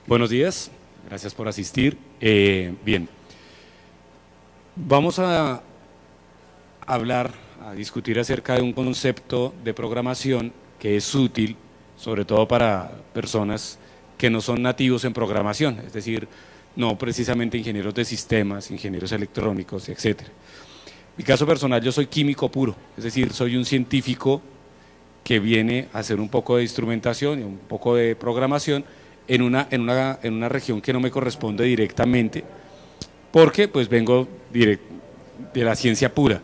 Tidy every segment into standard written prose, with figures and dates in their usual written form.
Buenos días, gracias por asistir. Bien, vamos a hablar, a discutir acerca de un concepto de programación que es útil, sobre todo para personas que no son nativos en programación, es decir, no precisamente ingenieros de sistemas, ingenieros electrónicos, etcétera. Mi caso personal, yo soy químico puro, es decir, soy un científico que viene a hacer un poco de instrumentación y un poco de programación en una región que no me corresponde directamente, porque pues vengo de la ciencia pura.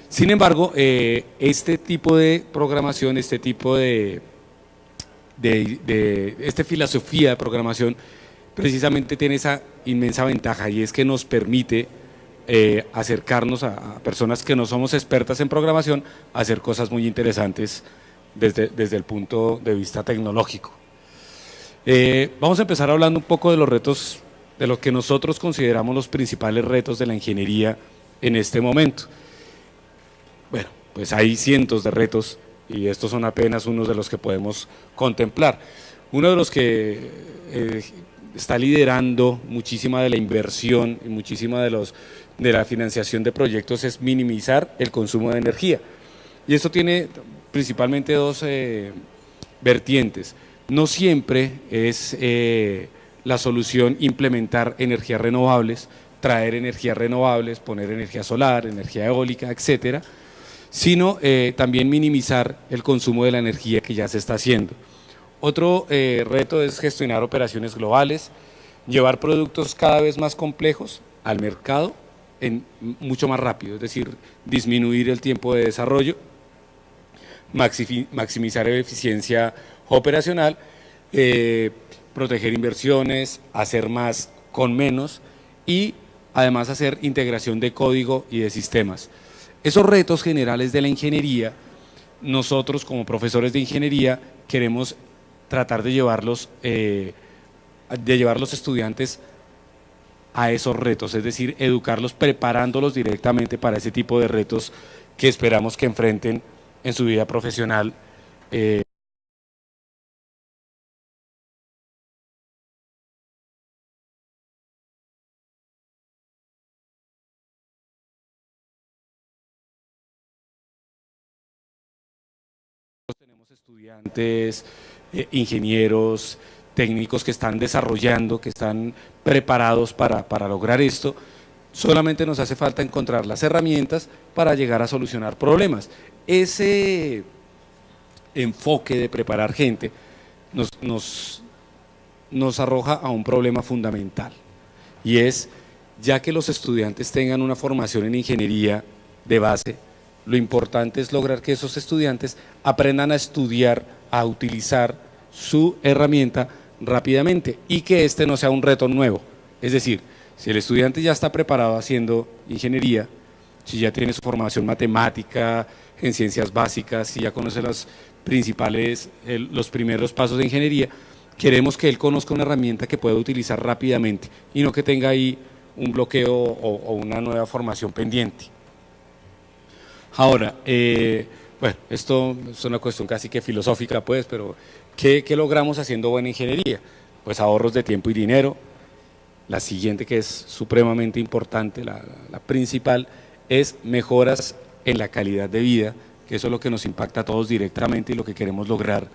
Sin embargo, este tipo de programación, este tipo esta filosofía de programación, precisamente tiene esa inmensa ventaja y es que nos permite acercarnos a personas que no somos expertas en programación a hacer cosas muy interesantes desde el punto de vista tecnológico. Vamos a empezar hablando un poco de los retos, de lo que nosotros consideramos los principales retos de la ingeniería en este momento. Bueno, pues hay cientos de retos y estos son apenas unos de los que podemos contemplar. Uno de los que está liderando muchísima de la inversión y muchísima de la financiación de proyectos es minimizar el consumo de energía. Y esto tiene principalmente dos vertientes. No siempre es la solución implementar energías renovables, traer energías renovables, poner energía solar, energía eólica, etcétera, sino también minimizar el consumo de la energía que ya se está haciendo. Otro reto es gestionar operaciones globales, llevar productos cada vez más complejos al mercado mucho más rápido, es decir, disminuir el tiempo de desarrollo, maximizar eficiencia operacional, proteger inversiones, hacer más con menos y además hacer integración de código y de sistemas. Esos retos generales de la ingeniería, nosotros como profesores de ingeniería queremos tratar de llevar los estudiantes a esos retos, es decir, educarlos preparándolos directamente para ese tipo de retos que esperamos que enfrenten en su vida profesional. Tenemos estudiantes, ingenieros, técnicos que están desarrollando, que están preparados para lograr esto. Solamente nos hace falta encontrar las herramientas para llegar a solucionar problemas. Ese enfoque de preparar gente nos arroja a un problema fundamental y es, ya que los estudiantes tengan una formación en ingeniería de base, lo importante es lograr que esos estudiantes aprendan a estudiar, a utilizar su herramienta rápidamente y que este no sea un reto nuevo. Es decir, si el estudiante ya está preparado haciendo ingeniería, si ya tiene su formación matemática, en ciencias básicas, si ya conoce los primeros pasos de ingeniería, queremos que él conozca una herramienta que pueda utilizar rápidamente y no que tenga ahí un bloqueo o una nueva formación pendiente. Ahora, bueno, esto es una cuestión casi que filosófica, pues, pero ¿qué logramos haciendo buena ingeniería? Pues ahorros de tiempo y dinero. La siguiente, que es supremamente importante, la principal, es mejoras en la calidad de vida, que eso es lo que nos impacta a todos directamente y lo que queremos lograr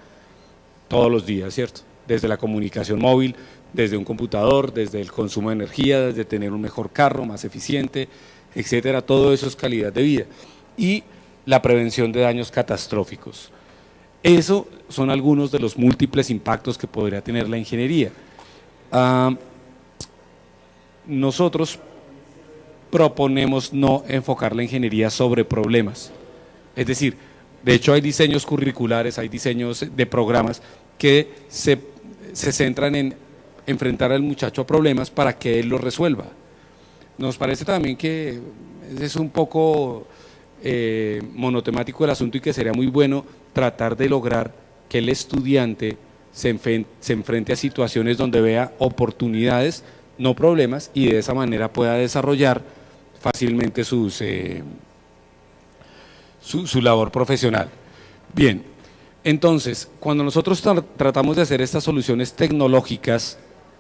todos los días, ¿cierto? Desde la comunicación móvil, desde un computador, desde el consumo de energía, desde tener un mejor carro, más eficiente, etcétera. Todo eso es calidad de vida. Y la prevención de daños catastróficos. Eso son algunos de los múltiples impactos que podría tener la ingeniería. Nosotros proponemos no enfocar la ingeniería sobre problemas. Es decir, de hecho hay diseños curriculares, hay diseños de programas que se centran en enfrentar al muchacho a problemas para que él los resuelva. Nos parece también que es un poco monotemático el asunto y que sería muy bueno tratar de lograr que el estudiante se enfrente a situaciones donde vea oportunidades, no problemas, y de esa manera pueda desarrollar fácilmente su labor profesional. Bien, entonces, cuando nosotros tratamos de hacer estas soluciones tecnológicas,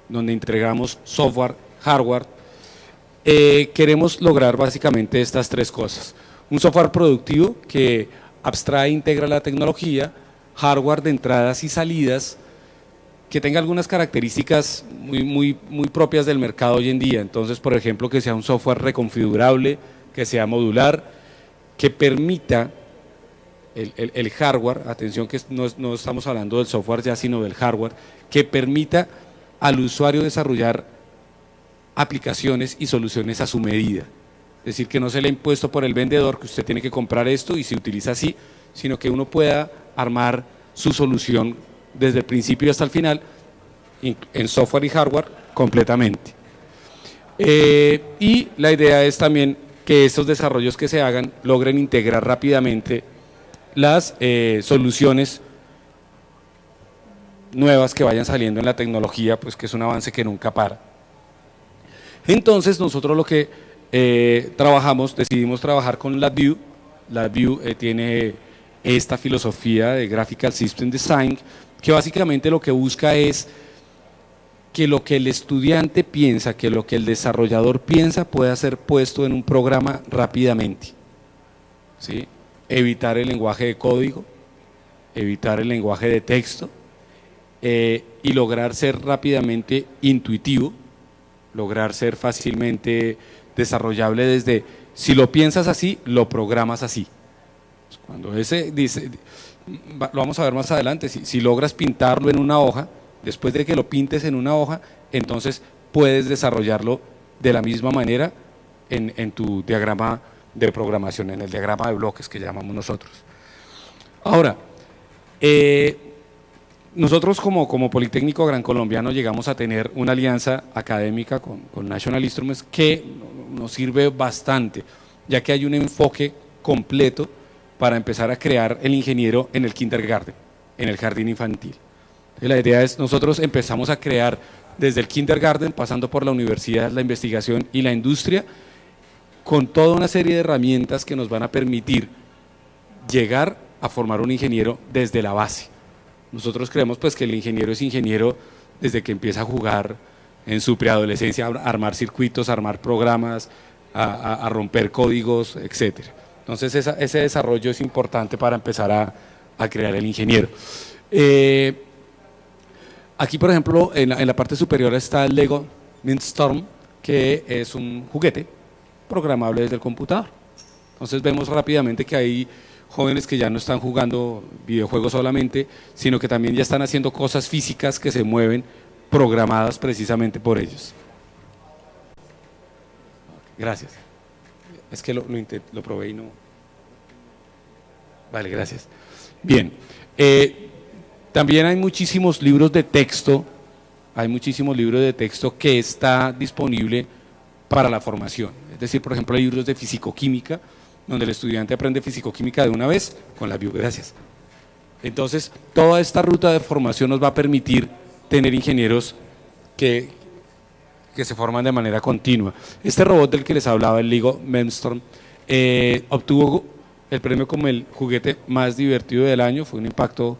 donde integramos software, hardware. Queremos lograr básicamente estas tres cosas: un software productivo que abstrae e integra la tecnología, hardware de entradas y salidas que tenga algunas características muy propias del mercado hoy en día. Entonces, por ejemplo, que sea un software reconfigurable, que sea modular, que permita el hardware, atención que no estamos hablando del software ya, sino del hardware, que permita al usuario desarrollar aplicaciones y soluciones a su medida. Es decir, que no se le ha impuesto por el vendedor que usted tiene que comprar esto y se utiliza así, sino que uno pueda armar su solución desde el principio hasta el final, en software y hardware completamente. Y la idea es también que estos desarrollos que se hagan logren integrar rápidamente las soluciones nuevas que vayan saliendo en la tecnología, pues que es un avance que nunca para. Entonces nosotros lo que decidimos trabajar con LabVIEW. LabVIEW tiene esta filosofía de Graphical System Design, que básicamente lo que busca es que lo que el estudiante piensa, que lo que el desarrollador piensa pueda ser puesto en un programa rápidamente, ¿sí? Evitar el lenguaje de código, evitar el lenguaje de texto, y lograr ser rápidamente intuitivo, lograr ser fácilmente desarrollable desde, si lo piensas así, lo programas así. Cuando ese dice, lo vamos a ver más adelante, si logras pintarlo en una hoja, después de que lo pintes en una hoja, entonces puedes desarrollarlo de la misma manera en tu diagrama de programación, en el diagrama de bloques que llamamos nosotros. Ahora, nosotros como Politécnico Gran Colombiano llegamos a tener una alianza académica con National Instruments que nos sirve bastante, ya que hay un enfoque completo para empezar a crear el ingeniero en el kindergarten, en el jardín infantil. La idea es, nosotros empezamos a crear desde el kindergarten, pasando por la universidad, la investigación y la industria, con toda una serie de herramientas que nos van a permitir llegar a formar un ingeniero desde la base. Nosotros creemos pues que el ingeniero es ingeniero desde que empieza a jugar en su preadolescencia, a armar circuitos, a armar programas, a romper códigos, etcétera. Entonces ese desarrollo es importante para empezar a crear el ingeniero. Aquí, por ejemplo, en la parte superior está el Lego Mindstorm, que es un juguete programable desde el computador. Entonces vemos rápidamente que hay jóvenes que ya no están jugando videojuegos solamente, sino que también ya están haciendo cosas físicas que se mueven, programadas precisamente por ellos. Gracias. Es que lo probé y no. Vale, gracias. Bien. También hay muchísimos libros de texto, que está disponible para la formación. Es decir, por ejemplo, hay libros de fisicoquímica, donde el estudiante aprende fisicoquímica de una vez con LabVIEW. Gracias. Entonces, toda esta ruta de formación nos va a permitir tener ingenieros que se forman de manera continua. Este robot del que les hablaba, el Lego Mindstorm, obtuvo el premio como el juguete más divertido del año. Fue un impacto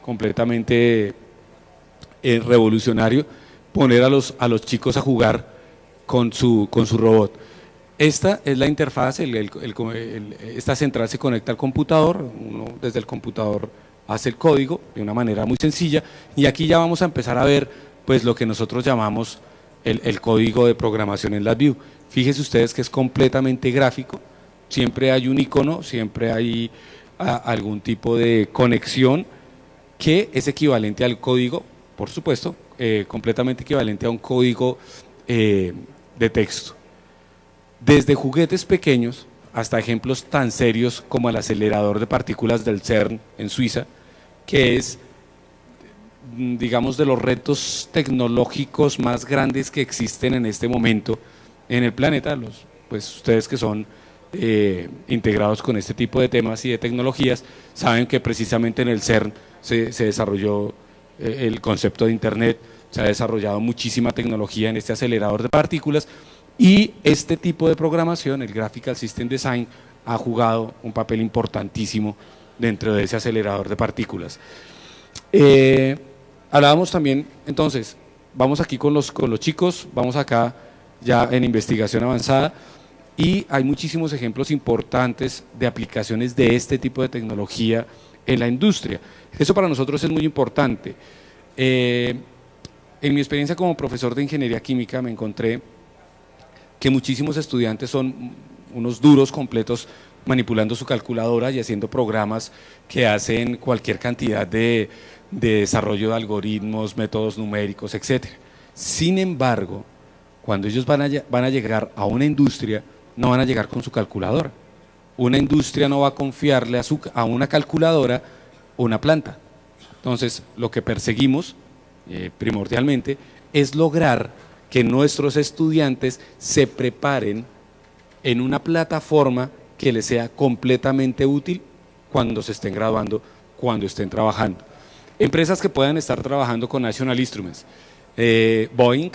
completamente revolucionario poner a los chicos a jugar con su robot. Esta es la interfaz, esta central se conecta al computador, uno desde el computador hace el código de una manera muy sencilla, y aquí ya vamos a empezar a ver pues lo que nosotros llamamos el código de programación en LabVIEW. Fíjense ustedes que es completamente gráfico, siempre hay un icono, siempre hay algún tipo de conexión que es equivalente al código, por supuesto, completamente equivalente a un código de texto. Desde juguetes pequeños hasta ejemplos tan serios como el acelerador de partículas del CERN en Suiza, que es, digamos, de los retos tecnológicos más grandes que existen en este momento en el planeta. Pues ustedes que son integrados con este tipo de temas y de tecnologías, saben que precisamente en el CERN se desarrolló el concepto de Internet, se ha desarrollado muchísima tecnología en este acelerador de partículas, y este tipo de programación, el Graphical System Design, ha jugado un papel importantísimo dentro de ese acelerador de partículas. Hablábamos también, entonces, vamos aquí con los chicos, vamos acá ya en investigación avanzada, y hay muchísimos ejemplos importantes de aplicaciones de este tipo de tecnología en la industria. Eso para nosotros es muy importante. En mi experiencia como profesor de ingeniería química me encontré que muchísimos estudiantes son unos duros completos manipulando su calculadora y haciendo programas que hacen cualquier cantidad de desarrollo de algoritmos, métodos numéricos, etc. Sin embargo, cuando ellos van a llegar a una industria, no van a llegar con su calculadora. Una industria no va a confiarle a una calculadora una planta. Entonces, lo que perseguimos primordialmente es lograr que nuestros estudiantes se preparen en una plataforma que les sea completamente útil cuando se estén graduando, cuando estén trabajando. Empresas que puedan estar trabajando con National Instruments, Boeing,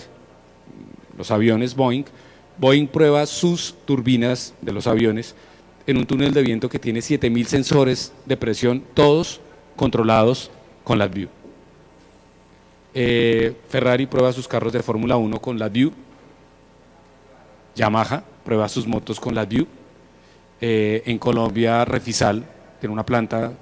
los aviones Boeing prueba sus turbinas de los aviones en un túnel de viento que tiene 7000 sensores de presión, todos controlados con LabVIEW. Ferrari prueba sus carros de Fórmula 1 con LabVIEW. Yamaha prueba sus motos con LabVIEW. En Colombia, Refisal tiene una planta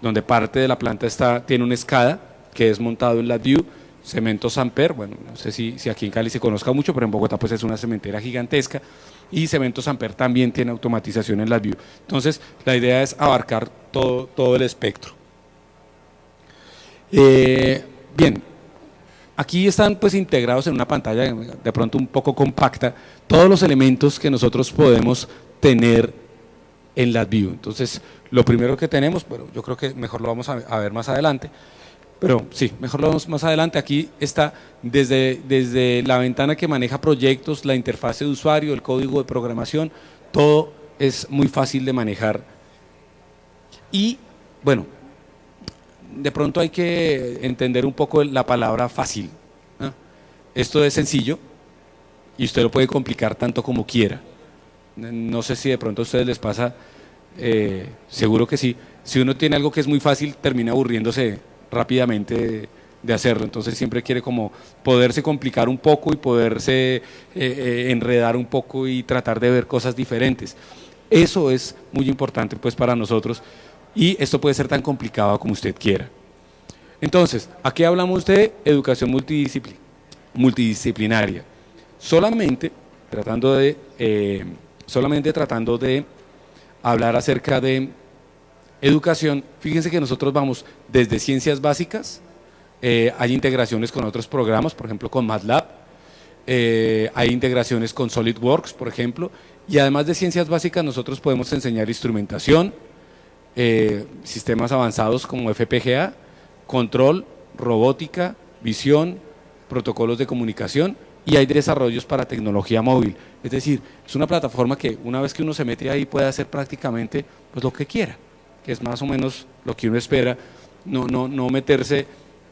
donde parte de la planta tiene una escada que es montado en LabVIEW. Cemento Samper, bueno, no sé si aquí en Cali se conozca mucho, pero en Bogotá pues es una cementera gigantesca, y Cemento Samper también tiene automatización en LabVIEW. Entonces, la idea es abarcar todo el espectro. Bien, aquí están pues integrados en una pantalla de pronto un poco compacta todos los elementos que nosotros podemos tener en LabVIEW. Entonces, lo primero que tenemos, bueno, yo creo que mejor lo vamos a ver más adelante, pero sí, mejor lo vemos más adelante. Aquí está desde la ventana que maneja proyectos, la interfase de usuario, el código de programación, todo es muy fácil de manejar. Y bueno, de pronto hay que entender un poco la palabra fácil, ¿no? Esto es sencillo y usted lo puede complicar tanto como quiera. No sé si de pronto a ustedes les pasa, seguro que sí. Si uno tiene algo que es muy fácil, termina aburriéndose rápidamente de hacerlo. Entonces siempre quiere como poderse complicar un poco y poderse enredar un poco y tratar de ver cosas diferentes. Eso es muy importante pues para nosotros, y esto puede ser tan complicado como usted quiera. Entonces, aquí hablamos de educación multidisciplinaria, solamente tratando de hablar acerca de educación. Fíjense que nosotros vamos desde ciencias básicas, hay integraciones con otros programas, por ejemplo con MATLAB, hay integraciones con SolidWorks, por ejemplo, y además de ciencias básicas nosotros podemos enseñar instrumentación, sistemas avanzados como FPGA, control, robótica, visión, protocolos de comunicación, y hay desarrollos para tecnología móvil. Es decir, es una plataforma que una vez que uno se mete ahí puede hacer prácticamente pues lo que quiera, que es más o menos lo que uno espera, no meterse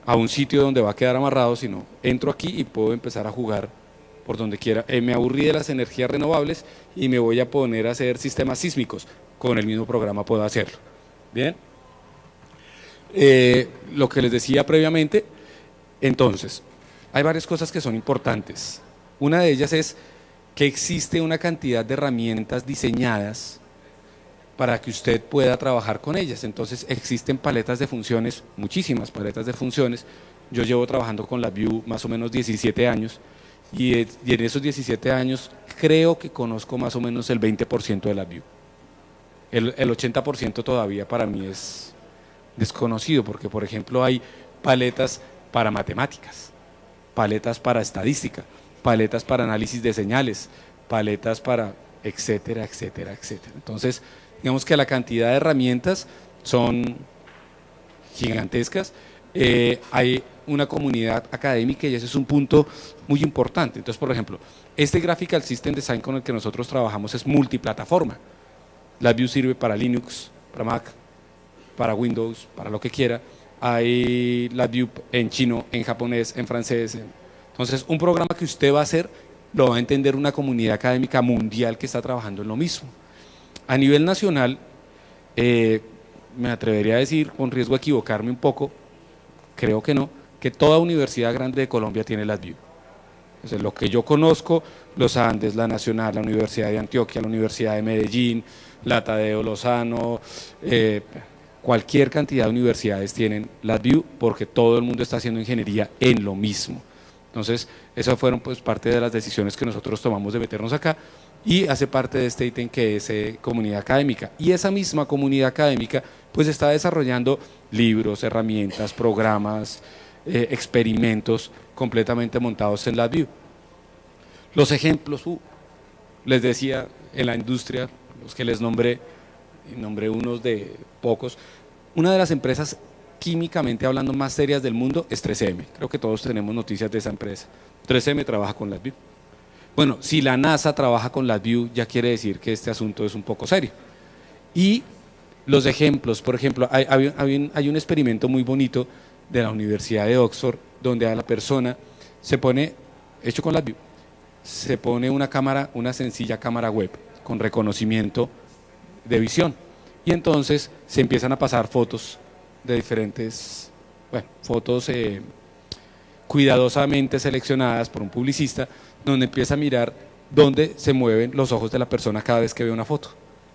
a un sitio donde va a quedar amarrado, sino entro aquí y puedo empezar a jugar por donde quiera. Me aburrí de las energías renovables y me voy a poner a hacer sistemas sísmicos, con el mismo programa puedo hacerlo. Bien, lo que les decía previamente, entonces, hay varias cosas que son importantes. Una de ellas es que existe una cantidad de herramientas diseñadas para que usted pueda trabajar con ellas. Entonces existen paletas de funciones, muchísimas paletas de funciones. Yo llevo trabajando con LabVIEW más o menos 17 años y en esos 17 años creo que conozco más o menos el 20% de LabVIEW. El 80% todavía para mí es desconocido, porque por ejemplo hay paletas para matemáticas, paletas para estadística, paletas para análisis de señales, paletas para etcétera, etcétera, etcétera. Entonces, digamos que la cantidad de herramientas son gigantescas. Hay una comunidad académica y ese es un punto muy importante. Entonces, por ejemplo, este Graphical System Design con el que nosotros trabajamos es multiplataforma. LabVIEW sirve para Linux, para Mac, para Windows, para lo que quiera. Hay LabVIEW en chino, en japonés, en francés. Entonces, un programa que usted va a hacer lo va a entender una comunidad académica mundial que está trabajando en lo mismo. A nivel nacional, me atrevería a decir, con riesgo de equivocarme un poco, creo que no, que toda universidad grande de Colombia tiene LabVIEW. Entonces, lo que yo conozco, los Andes, la Nacional, la Universidad de Antioquia, la Universidad de Medellín, la Tadeo Lozano, cualquier cantidad de universidades tienen LabVIEW porque todo el mundo está haciendo ingeniería en lo mismo. Entonces, esas fueron pues parte de las decisiones que nosotros tomamos de meternos acá y hace parte de este ítem que es comunidad académica. Y esa misma comunidad académica pues está desarrollando libros, herramientas, programas, experimentos completamente montados en LabVIEW. Los ejemplos, les decía, en la industria, los que les nombré unos de pocos, una de las empresas químicamente hablando más serias del mundo es 3M, creo que todos tenemos noticias de esa empresa. 3M trabaja con LabVIEW. Bueno, si la NASA trabaja con LabVIEW, ya quiere decir que este asunto es un poco serio. Y los ejemplos, por ejemplo, hay un experimento muy bonito de la Universidad de Oxford, donde a la persona se pone, hecho con LabVIEW, se pone una cámara, una sencilla cámara web con reconocimiento de visión. Y entonces se empiezan a pasar fotos de diferentes, bueno, fotos cuidadosamente seleccionadas por un publicista, donde empieza a mirar dónde se mueven los ojos de la persona cada vez que ve una foto.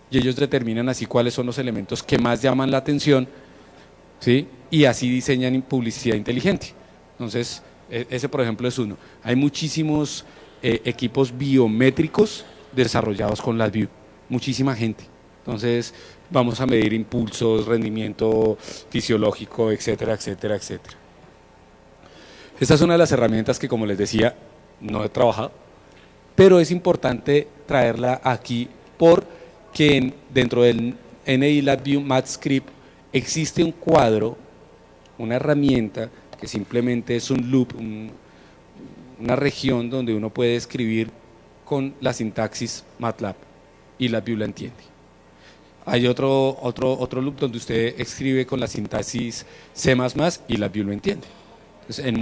Y ellos determinan así cuáles son los elementos que más llaman la atención, ¿sí? Y así diseñan publicidad inteligente. Entonces, ese por ejemplo es uno. Hay muchísimos equipos biométricos desarrollados con LabVIEW, muchísima gente. Entonces, vamos a medir impulsos, rendimiento fisiológico, etcétera, etcétera, etcétera. Esta es una de las herramientas que, como les decía, no he trabajado, pero es importante traerla aquí porque dentro del NI LabVIEW MathScript existe un cuadro, una herramienta que simplemente es un loop, una región donde uno puede escribir con la sintaxis MATLAB y LabVIEW la entiende. Hay otro loop donde usted escribe con la sintaxis C++ y LabVIEW lo entiende. Entonces, en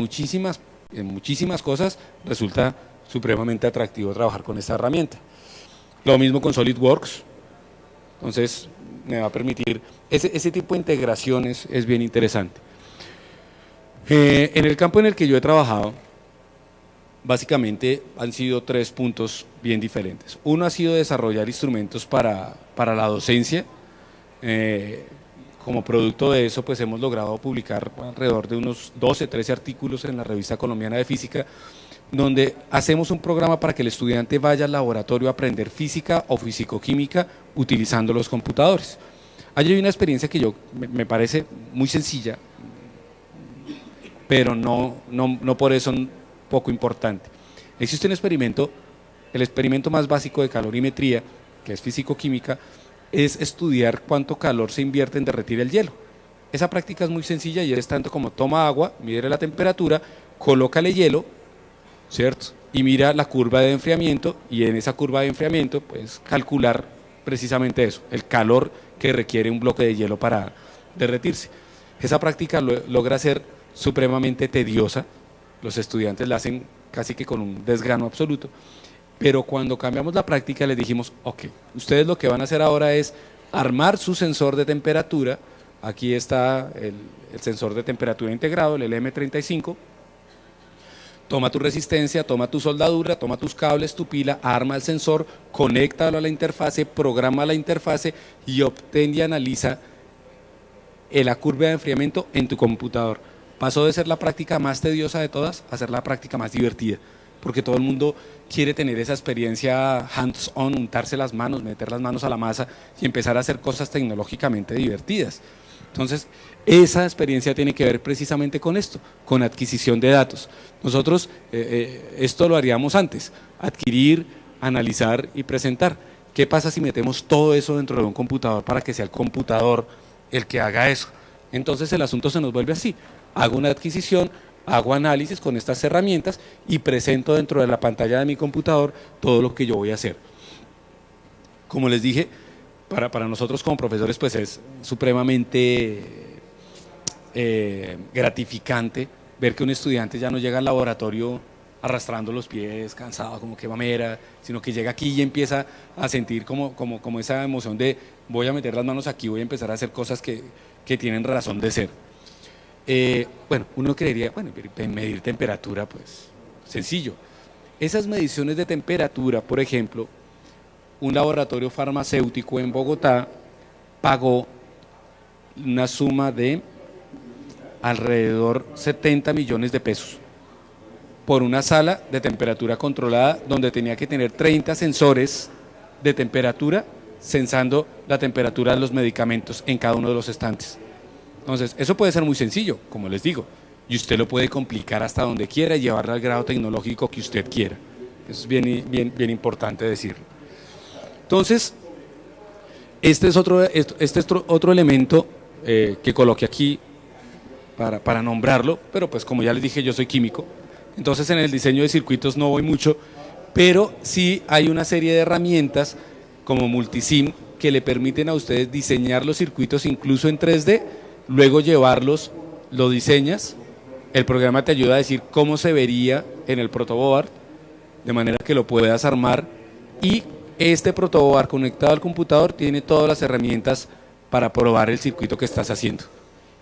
muchísimas cosas resulta supremamente atractivo trabajar con esta herramienta. Lo mismo con SolidWorks. Entonces, me va a permitir, ese tipo de integraciones es bien interesante. En el campo en el que yo he trabajado, básicamente han sido 3 puntos bien diferentes. Uno ha sido desarrollar instrumentos para la docencia. Como producto de eso, pues hemos logrado publicar alrededor de unos 12, 13 artículos en la Revista Colombiana de Física, donde hacemos un programa para que el estudiante vaya al laboratorio a aprender física o fisicoquímica utilizando los computadores. Allí hay una experiencia que me parece muy sencilla, pero no por eso poco importante. Existe un experimento, el experimento más básico de calorimetría, que es fisicoquímica, es estudiar cuánto calor se invierte en derretir el hielo. Esa práctica es muy sencilla y es tanto como toma agua, mide la temperatura, colócale hielo, ¿cierto? Y mira la curva de enfriamiento y en esa curva de enfriamiento puedes calcular precisamente eso, el calor que requiere un bloque de hielo para derretirse. Esa práctica logra ser supremamente tediosa, los estudiantes la hacen casi que con un desgano absoluto, pero cuando cambiamos la práctica les dijimos, ok, ustedes lo que van a hacer ahora es armar su sensor de temperatura. Aquí está el sensor de temperatura integrado, el LM35, toma tu resistencia, toma tu soldadura, toma tus cables, tu pila, arma el sensor, conéctalo a la interfase, programa la interfase y obtén y analiza la curva de enfriamiento en tu computador. Pasó de ser la práctica más tediosa de todas a ser la práctica más divertida, porque todo el mundo quiere tener esa experiencia hands-on, untarse las manos, meter las manos a la masa y empezar a hacer cosas tecnológicamente divertidas. Entonces, esa experiencia tiene que ver precisamente con esto, con adquisición de datos. Nosotros esto lo haríamos antes, adquirir, analizar y presentar. ¿Qué pasa si metemos todo eso dentro de un computador para que sea el computador el que haga eso? Entonces el asunto se nos vuelve así. Hago una adquisición, hago análisis con estas herramientas y presento dentro de la pantalla de mi computador todo lo que yo voy a hacer. Como les dije, para nosotros como profesores pues es supremamente gratificante ver que un estudiante ya no llega al laboratorio arrastrando los pies, cansado, como que mamera, sino que llega aquí y empieza a sentir como esa emoción de voy a meter las manos aquí, voy a empezar a hacer cosas que tienen razón de ser. Bueno, uno creería, bueno, medir temperatura, pues sencillo. Esas mediciones de temperatura, por ejemplo, un laboratorio farmacéutico en Bogotá pagó una suma de alrededor 70 millones de pesos por una sala de temperatura controlada donde tenía que tener 30 sensores de temperatura sensando la temperatura de los medicamentos en cada uno de los estantes. Entonces, eso puede ser muy sencillo, como les digo, y usted lo puede complicar hasta donde quiera y llevarlo al grado tecnológico que usted quiera. Eso es bien importante decirlo. Entonces, este es otro elemento que coloqué aquí para nombrarlo, pero pues como ya les dije, yo soy químico, entonces en el diseño de circuitos no voy mucho, pero sí hay una serie de herramientas como Multisim que le permiten a ustedes diseñar los circuitos incluso en 3D, luego llevarlos, lo diseñas, el programa te ayuda a decir cómo se vería en el protoboard, de manera que lo puedas armar, y este protoboard conectado al computador tiene todas las herramientas para probar el circuito que estás haciendo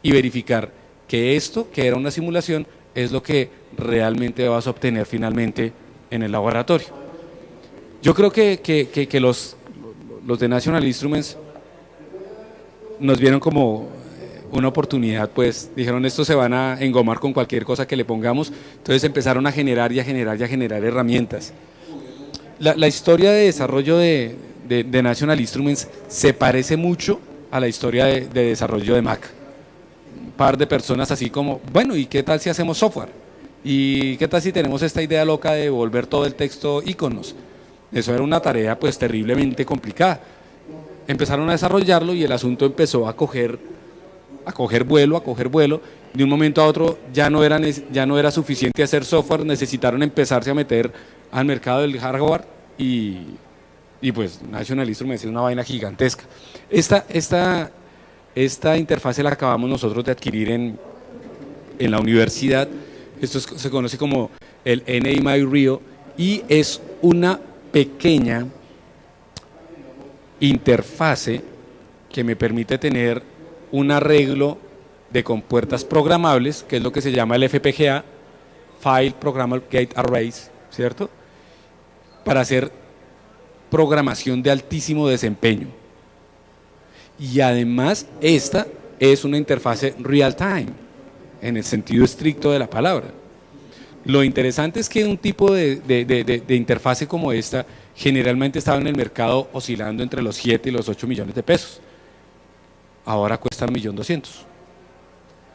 y verificar que esto, que era una simulación, es lo que realmente vas a obtener finalmente en el laboratorio. Yo creo que los de National Instruments nos vieron como una oportunidad, pues dijeron esto se van a engomar con cualquier cosa que le pongamos, entonces empezaron a generar herramientas. La historia de desarrollo de National Instruments se parece mucho a la historia de desarrollo de Mac. Un par de personas así como, bueno, ¿y qué tal si hacemos software? ¿Y qué tal si tenemos esta idea loca de volver todo el texto iconos? Eso era una tarea pues terriblemente complicada. Empezaron a desarrollarlo y el asunto empezó a coger vuelo. De un momento a otro ya no era suficiente hacer software, necesitaron empezarse a meter al mercado del hardware y pues National Instruments es una vaina gigantesca. Esta interfase la acabamos nosotros de adquirir en la universidad. Esto se conoce como el NAMI Rio y es una pequeña interfase que me permite tener un arreglo de compuertas programables, que es lo que se llama el FPGA, File Programmable Gate Arrays, ¿cierto? Para hacer programación de altísimo desempeño. Y además esta es una interfase real time, en el sentido estricto de la palabra. Lo interesante es que un tipo de interfase como esta generalmente estaba en el mercado oscilando entre los 7 y los 8 millones de pesos. Ahora cuesta 1.200.000.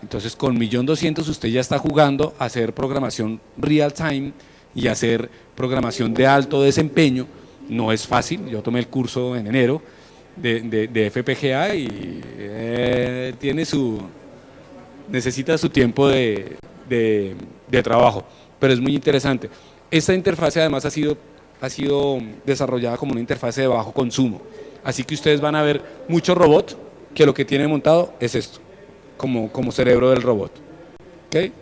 Entonces con 1.200.000 usted ya está jugando a hacer programación real time y hacer programación de alto desempeño. No es fácil, yo tomé el curso en enero de FPGA y necesita su tiempo de trabajo, pero es muy interesante. Esta interfase además ha sido desarrollada como una interfase de bajo consumo, así que ustedes van a ver mucho robot que lo que tiene montado es esto, como cerebro del robot. ¿Okay?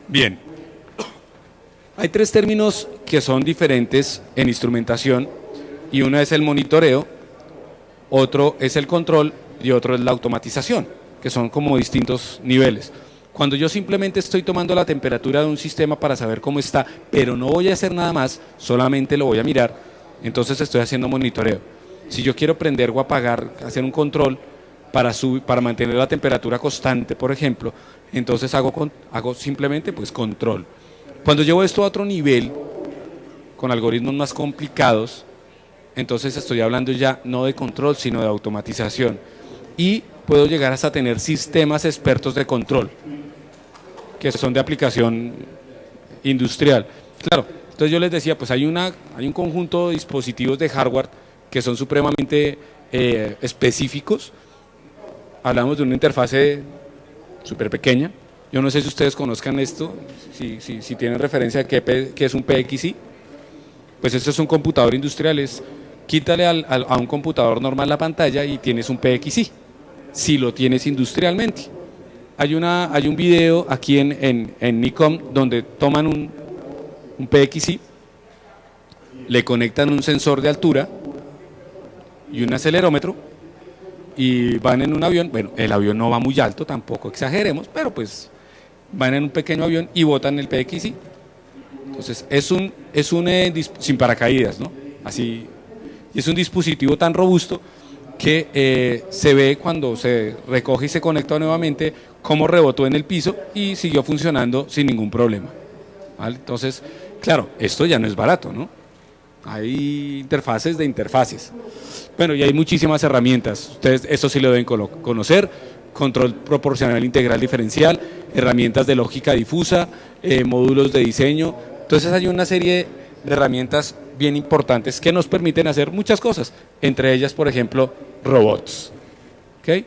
Bien. Hay tres términos que son diferentes en instrumentación y uno es el monitoreo, otro es el control y otro es la automatización, que son como distintos niveles. Cuando yo simplemente estoy tomando la temperatura de un sistema para saber cómo está, pero no voy a hacer nada más, solamente lo voy a mirar, entonces estoy haciendo monitoreo. Si yo quiero prender o apagar, hacer un control para mantener la temperatura constante, por ejemplo, entonces hago simplemente pues control. Cuando llevo esto a otro nivel, con algoritmos más complicados, entonces estoy hablando ya no de control, sino de automatización. Y puedo llegar hasta tener sistemas expertos de control, que son de aplicación industrial. Claro, entonces yo les decía, pues hay un conjunto de dispositivos de hardware que son supremamente específicos. Hablamos de una interfase súper pequeña. Yo no sé si ustedes conozcan esto, si tienen referencia de qué es un PXI. Pues esto es un computador industrial, quítale a un computador normal la pantalla y tienes un PXI, si lo tienes industrialmente. Hay un video aquí en Nikon donde toman un PXI, le conectan un sensor de altura y un acelerómetro y van en un avión, bueno, el avión no va muy alto, tampoco exageremos, pero pues van en un pequeño avión y botan el PXI. Entonces sin paracaídas, ¿no? Así, y es un dispositivo tan robusto que se ve cuando se recoge y se conecta nuevamente cómo rebotó en el piso y siguió funcionando sin ningún problema, ¿vale? Entonces, claro, esto ya no es barato, ¿no? Hay interfaces de interfaces. Bueno, y hay muchísimas herramientas. Ustedes esto sí lo deben conocer: control proporcional integral diferencial, herramientas de lógica difusa, módulos de diseño. Entonces hay una serie de herramientas bien importantes que nos permiten hacer muchas cosas, entre ellas, por ejemplo, robots. ¿Okay?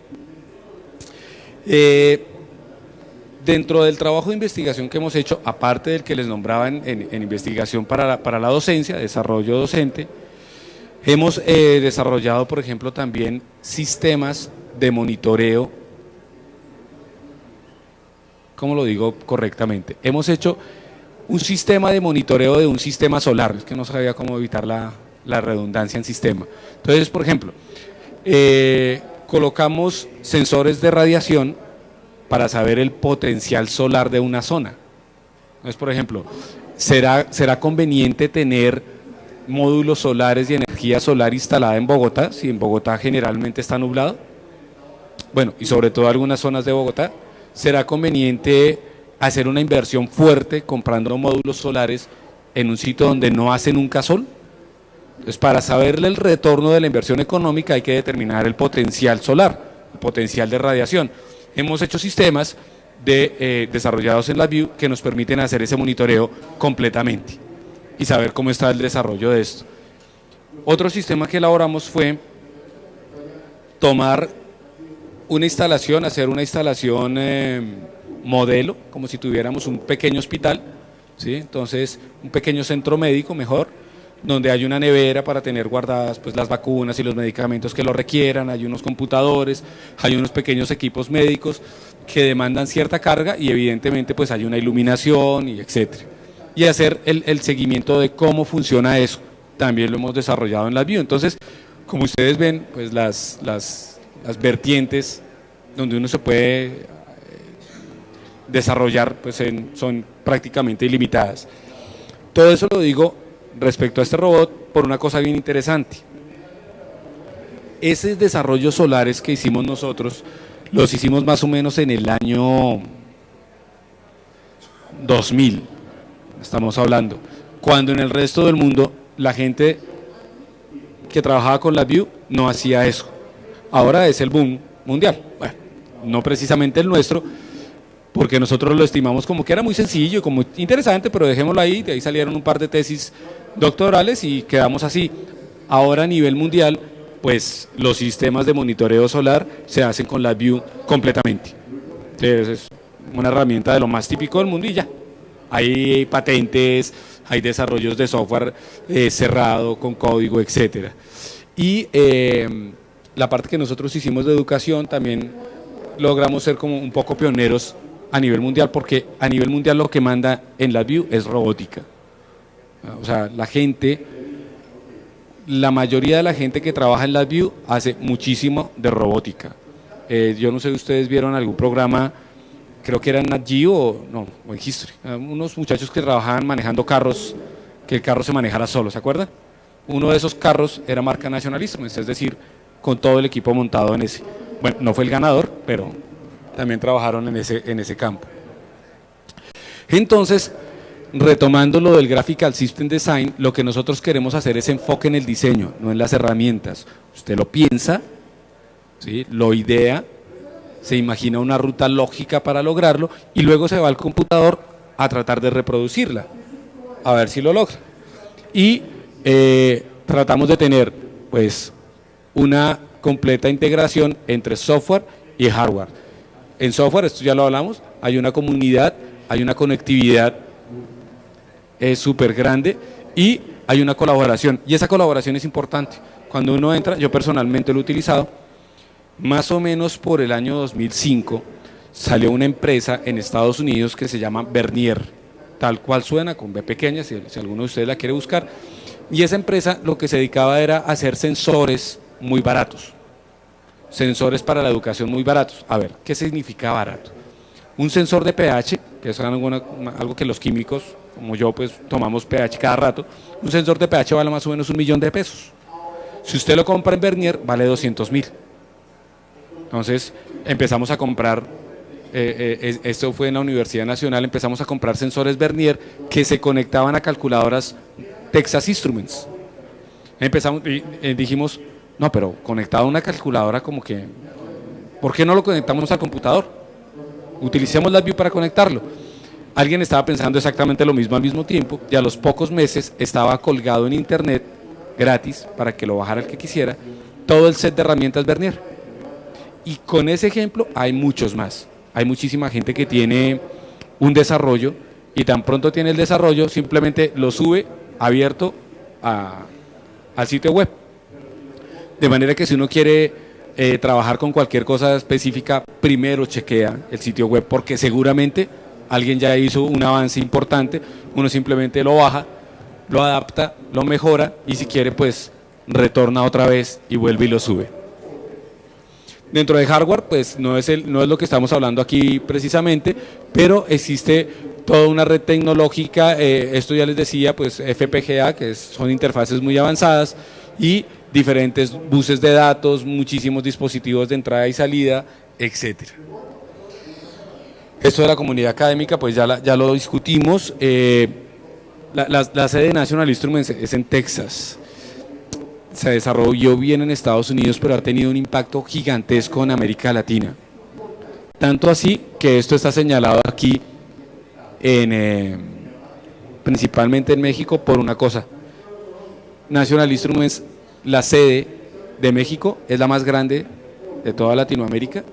Dentro del trabajo de investigación que hemos hecho, aparte del que les nombraba en investigación para la docencia, desarrollo docente, hemos desarrollado, por ejemplo, también sistemas de monitoreo. ¿Cómo lo digo correctamente? Hemos hecho un sistema de monitoreo de un sistema solar, es que no sabía cómo evitar la redundancia en sistema. Entonces, por ejemplo, colocamos sensores de radiación para saber el potencial solar de una zona. Entonces, por ejemplo, ¿será conveniente tener módulos solares y energía solar instalada en Bogotá, si en Bogotá generalmente está nublado? Bueno, y sobre todo algunas zonas de Bogotá. ¿Será conveniente hacer una inversión fuerte comprando módulos solares en un sitio donde no hace nunca sol? Entonces, para saberle el retorno de la inversión económica hay que determinar el potencial solar, el potencial de radiación. Hemos hecho sistemas desarrollados en LabVIEW que nos permiten hacer ese monitoreo completamente y saber cómo está el desarrollo de esto. Otro sistema que elaboramos fue tomar una instalación, hacer una instalación modelo, como si tuviéramos un pequeño hospital, ¿sí? Entonces un pequeño centro médico mejor, donde hay una nevera para tener guardadas pues las vacunas y los medicamentos que lo requieran, hay unos computadores, hay unos pequeños equipos médicos que demandan cierta carga y evidentemente pues hay una iluminación y etcétera. Y hacer el seguimiento de cómo funciona eso, también lo hemos desarrollado en LabVIEW. Entonces, como ustedes ven, pues las vertientes donde uno se puede desarrollar pues son prácticamente ilimitadas. Todo eso lo digo respecto a este robot por una cosa bien interesante. Esos desarrollos solares que hicimos nosotros, los hicimos más o menos en el año 2000, estamos hablando, cuando en el resto del mundo la gente que trabajaba con LabVIEW no hacía eso. Ahora es el boom mundial. Bueno, no precisamente el nuestro, porque nosotros lo estimamos como que era muy sencillo, como interesante, pero dejémoslo ahí. De ahí salieron un par de tesis doctorales y quedamos así. Ahora a nivel mundial, pues los sistemas de monitoreo solar se hacen con LabVIEW completamente. Entonces, es una herramienta de lo más típico del mundo y ya. Hay patentes, hay desarrollos de software cerrado, con código, etcétera. Y la parte que nosotros hicimos de educación también logramos ser como un poco pioneros a nivel mundial, porque a nivel mundial lo que manda en LabVIEW es robótica. O sea, la mayoría de la gente que trabaja en LabVIEW hace muchísimo de robótica. Yo no sé si ustedes vieron algún programa, creo que era en Nat Geo o en History, unos muchachos que trabajaban manejando carros, que el carro se manejara solo, ¿se acuerdan? Uno de esos carros era marca National Instruments, es decir, con todo el equipo montado en ese. Bueno, no fue el ganador, pero también trabajaron en ese campo. Entonces, retomando lo del Graphical System Design, lo que nosotros queremos hacer es enfoque en el diseño, no en las herramientas. Usted lo piensa, ¿sí? Lo idea, se imagina una ruta lógica para lograrlo y luego se va al computador a tratar de reproducirla, a ver si lo logra. Y tratamos de tener pues una completa integración entre software y hardware. En software, esto ya lo hablamos, hay una comunidad, hay una conectividad súper grande y hay una colaboración, y esa colaboración es importante. Cuando uno entra, yo personalmente lo he utilizado, más o menos por el año 2005 salió una empresa en Estados Unidos que se llama Vernier, tal cual suena, con B pequeña, si alguno de ustedes la quiere buscar, y esa empresa lo que se dedicaba era a hacer sensores muy baratos. sensores para la educación muy baratos. A ver, ¿qué significa barato? Un sensor de pH, que es algo que los químicos, como yo, pues tomamos pH cada rato, un sensor de pH vale más o menos 1.000.000 de pesos. Si usted lo compra en Bernier, vale 200.000. Entonces, empezamos a comprar, esto fue en la Universidad Nacional, empezamos a comprar sensores Bernier que se conectaban a calculadoras Texas Instruments. Empezamos y dijimos, no, pero conectado a una calculadora como que, ¿por qué no lo conectamos al computador? Utilicemos LabVIEW para conectarlo. Alguien estaba pensando exactamente lo mismo al mismo tiempo y a los pocos meses estaba colgado en internet, gratis, para que lo bajara el que quisiera, todo el set de herramientas Bernier. Y con ese ejemplo hay muchos más. Hay muchísima gente que tiene un desarrollo y tan pronto tiene el desarrollo, simplemente lo sube abierto al sitio web. De manera que si uno quiere trabajar con cualquier cosa específica, primero chequea el sitio web, porque seguramente alguien ya hizo un avance importante, uno simplemente lo baja, lo adapta, lo mejora y si quiere pues retorna otra vez y vuelve y lo sube. Dentro de hardware pues no es lo que estamos hablando aquí precisamente, pero existe toda una red tecnológica, esto ya les decía, pues FPGA, que son interfaces muy avanzadas, y diferentes buses de datos, muchísimos dispositivos de entrada y salida, etcétera. Esto de la comunidad académica, pues ya lo discutimos. La sede de National Instruments es en Texas. Se desarrolló bien en Estados Unidos, pero ha tenido un impacto gigantesco en América Latina. Tanto así que esto está señalado aquí, principalmente en México, por una cosa. National Instruments, la sede de México, es la más grande de toda Latinoamérica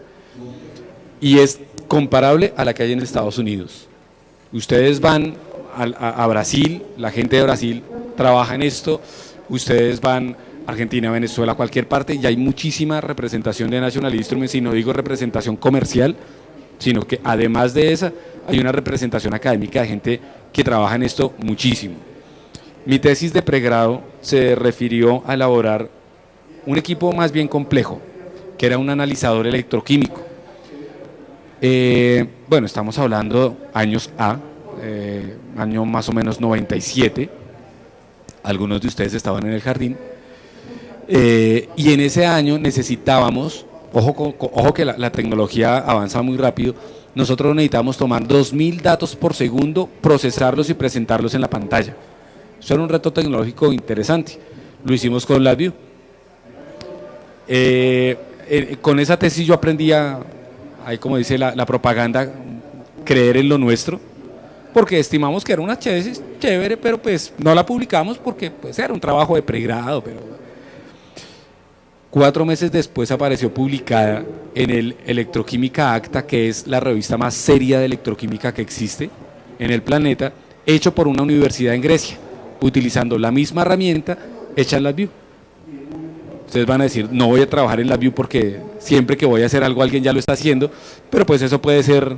y es comparable a la que hay en Estados Unidos. Ustedes van a Brasil, la gente de Brasil trabaja en esto, ustedes van a Argentina, Venezuela, cualquier parte, y hay muchísima representación de National Instruments, y no digo representación comercial, sino que además de esa, hay una representación académica de gente que trabaja en esto muchísimo. Mi tesis de pregrado se refirió a elaborar un equipo más bien complejo, que era un analizador electroquímico. Bueno, estamos hablando años año más o menos 97, algunos de ustedes estaban en el jardín, y en ese año necesitábamos, ojo que la tecnología avanza muy rápido, nosotros necesitábamos tomar 2.000 datos por segundo, procesarlos y presentarlos en la pantalla. Eso era un reto tecnológico interesante, lo hicimos con LabVIEW. Con esa tesis yo aprendí ahí como dice la propaganda, creer en lo nuestro, porque estimamos que era una tesis chévere, pero pues no la publicamos porque pues era un trabajo de pregrado. Pero 4 meses después apareció publicada en el Electroquímica Acta, que es la revista más seria de electroquímica que existe en el planeta, hecho por una universidad en Grecia, utilizando la misma herramienta hecha en LabVIEW. Ustedes van a decir, no voy a trabajar en LabVIEW porque siempre que voy a hacer algo alguien ya lo está haciendo, pero pues eso puede ser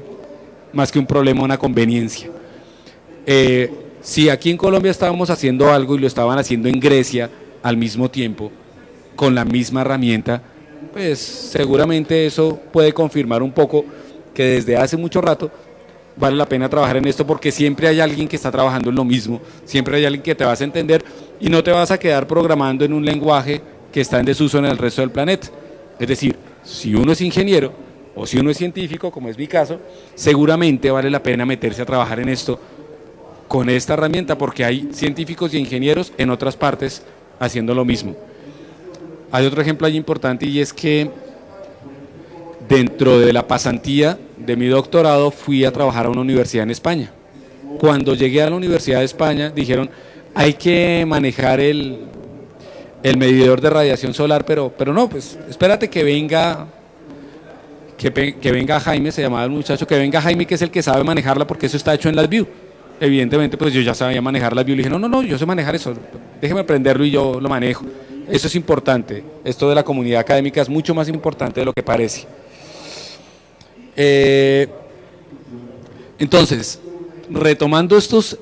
más que un problema, una conveniencia. Si aquí en Colombia estábamos haciendo algo y lo estaban haciendo en Grecia al mismo tiempo, con la misma herramienta, pues seguramente eso puede confirmar un poco que desde hace mucho rato vale la pena trabajar en esto, porque siempre hay alguien que está trabajando en lo mismo, siempre hay alguien que te vas a entender y no te vas a quedar programando en un lenguaje que está en desuso en el resto del planeta. Es decir, si uno es ingeniero o si uno es científico, como es mi caso, seguramente vale la pena meterse a trabajar en esto con esta herramienta, porque hay científicos y ingenieros en otras partes haciendo lo mismo. Hay otro ejemplo ahí importante, y es que dentro de la pasantía de mi doctorado fui a trabajar a una universidad en España. Cuando llegué a la Universidad de España dijeron, hay que manejar el medidor de radiación solar, pero no, pues espérate que venga Jaime, se llamaba el muchacho, que venga Jaime, que es el que sabe manejarla, porque eso está hecho en LabVIEW. Evidentemente pues yo ya sabía manejar LabVIEW, le dije, no, yo sé manejar eso, déjeme aprenderlo y yo lo manejo. Eso es importante, esto de la comunidad académica es mucho más importante de lo que parece. Entonces, retomando estos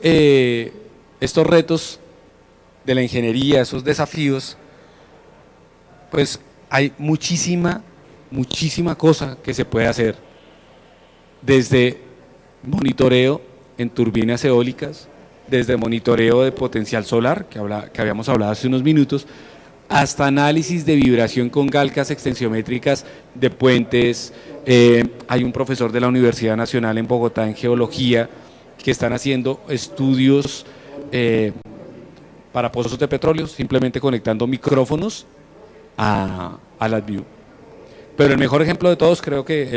retos de la ingeniería, esos desafíos, pues hay muchísima muchísima cosa que se puede hacer, desde monitoreo en turbinas eólicas, desde monitoreo de potencial solar, que habíamos hablado hace unos minutos, hasta análisis de vibración con galcas extensiométricas de puentes. Hay un profesor de la Universidad Nacional en Bogotá en geología que están haciendo estudios para pozos de petróleo, simplemente conectando micrófonos a LabVIEW. Pero el mejor ejemplo de todos, creo que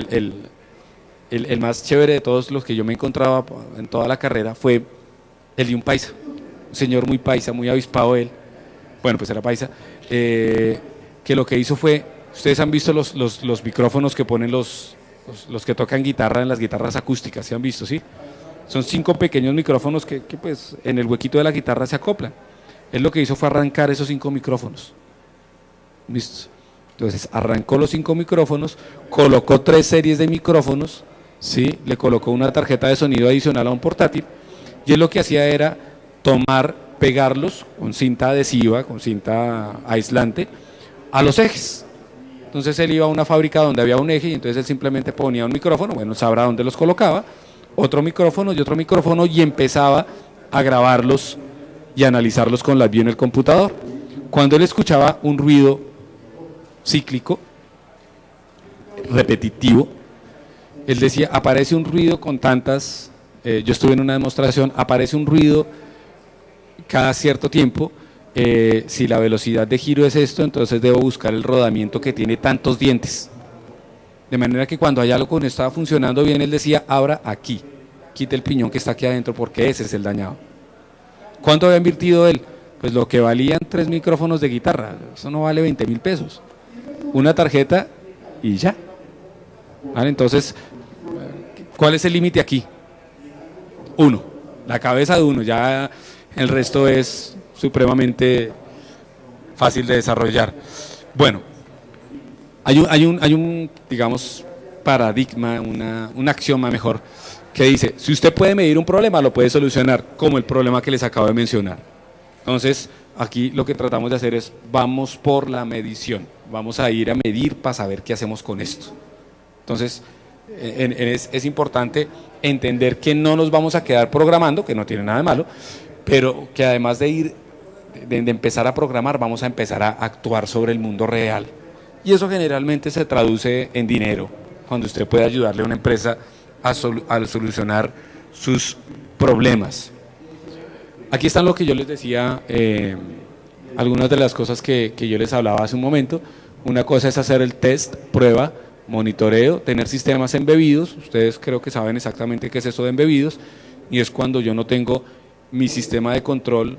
el más chévere de todos los que yo me encontraba en toda la carrera, fue el de un paisa, un señor muy paisa, muy avispado él, bueno, pues era paisa, que lo que hizo fue, ustedes han visto los micrófonos que ponen los que tocan guitarra en las guitarras acústicas, ¿se han visto, sí? Son 5 pequeños micrófonos que pues en el huequito de la guitarra se acoplan. Él lo que hizo fue arrancar esos 5 micrófonos. ¿Listo? Entonces arrancó los 5 micrófonos, colocó 3 series de micrófonos, ¿sí? Le colocó una tarjeta de sonido adicional a un portátil, y él lo que hacía era pegarlos con cinta adhesiva, con cinta aislante, a los ejes. Entonces él iba a una fábrica donde había un eje y entonces él simplemente ponía un micrófono, bueno, sabrá dónde los colocaba, otro micrófono y empezaba a grabarlos y analizarlos con LabVIEW en el computador. Cuando él escuchaba un ruido cíclico, repetitivo, él decía, aparece un ruido con tantas, yo estuve en una demostración, aparece un ruido cada cierto tiempo, si la velocidad de giro es esto, entonces debo buscar el rodamiento que tiene tantos dientes. De manera que cuando hay algo que no estaba funcionando bien, él decía, abra aquí, quite el piñón que está aquí adentro porque ese es el dañado. ¿Cuánto había invertido él? Pues lo que valían 3 micrófonos de guitarra, eso no vale 20.000 pesos. Una tarjeta y ya. ¿Vale? Entonces, ¿cuál es el límite aquí? 1, la cabeza de 1, ya el resto es supremamente fácil de desarrollar. Bueno, hay un digamos, paradigma, un axioma mejor, que dice, si usted puede medir un problema, lo puede solucionar, como el problema que les acabo de mencionar. Entonces, aquí lo que tratamos de hacer es, vamos por la medición, vamos a ir a medir para saber qué hacemos con esto. Entonces, es importante entender que no nos vamos a quedar programando, que no tiene nada de malo, pero que además de empezar a programar, vamos a empezar a actuar sobre el mundo real. Y eso generalmente se traduce en dinero, cuando usted puede ayudarle a una empresa a solucionar sus problemas. Aquí están lo que yo les decía, algunas de las cosas que yo les hablaba hace un momento. Una cosa es hacer el test, prueba, monitoreo, tener sistemas embebidos. Ustedes creo que saben exactamente qué es eso de embebidos, y es cuando yo no tengo mi sistema de control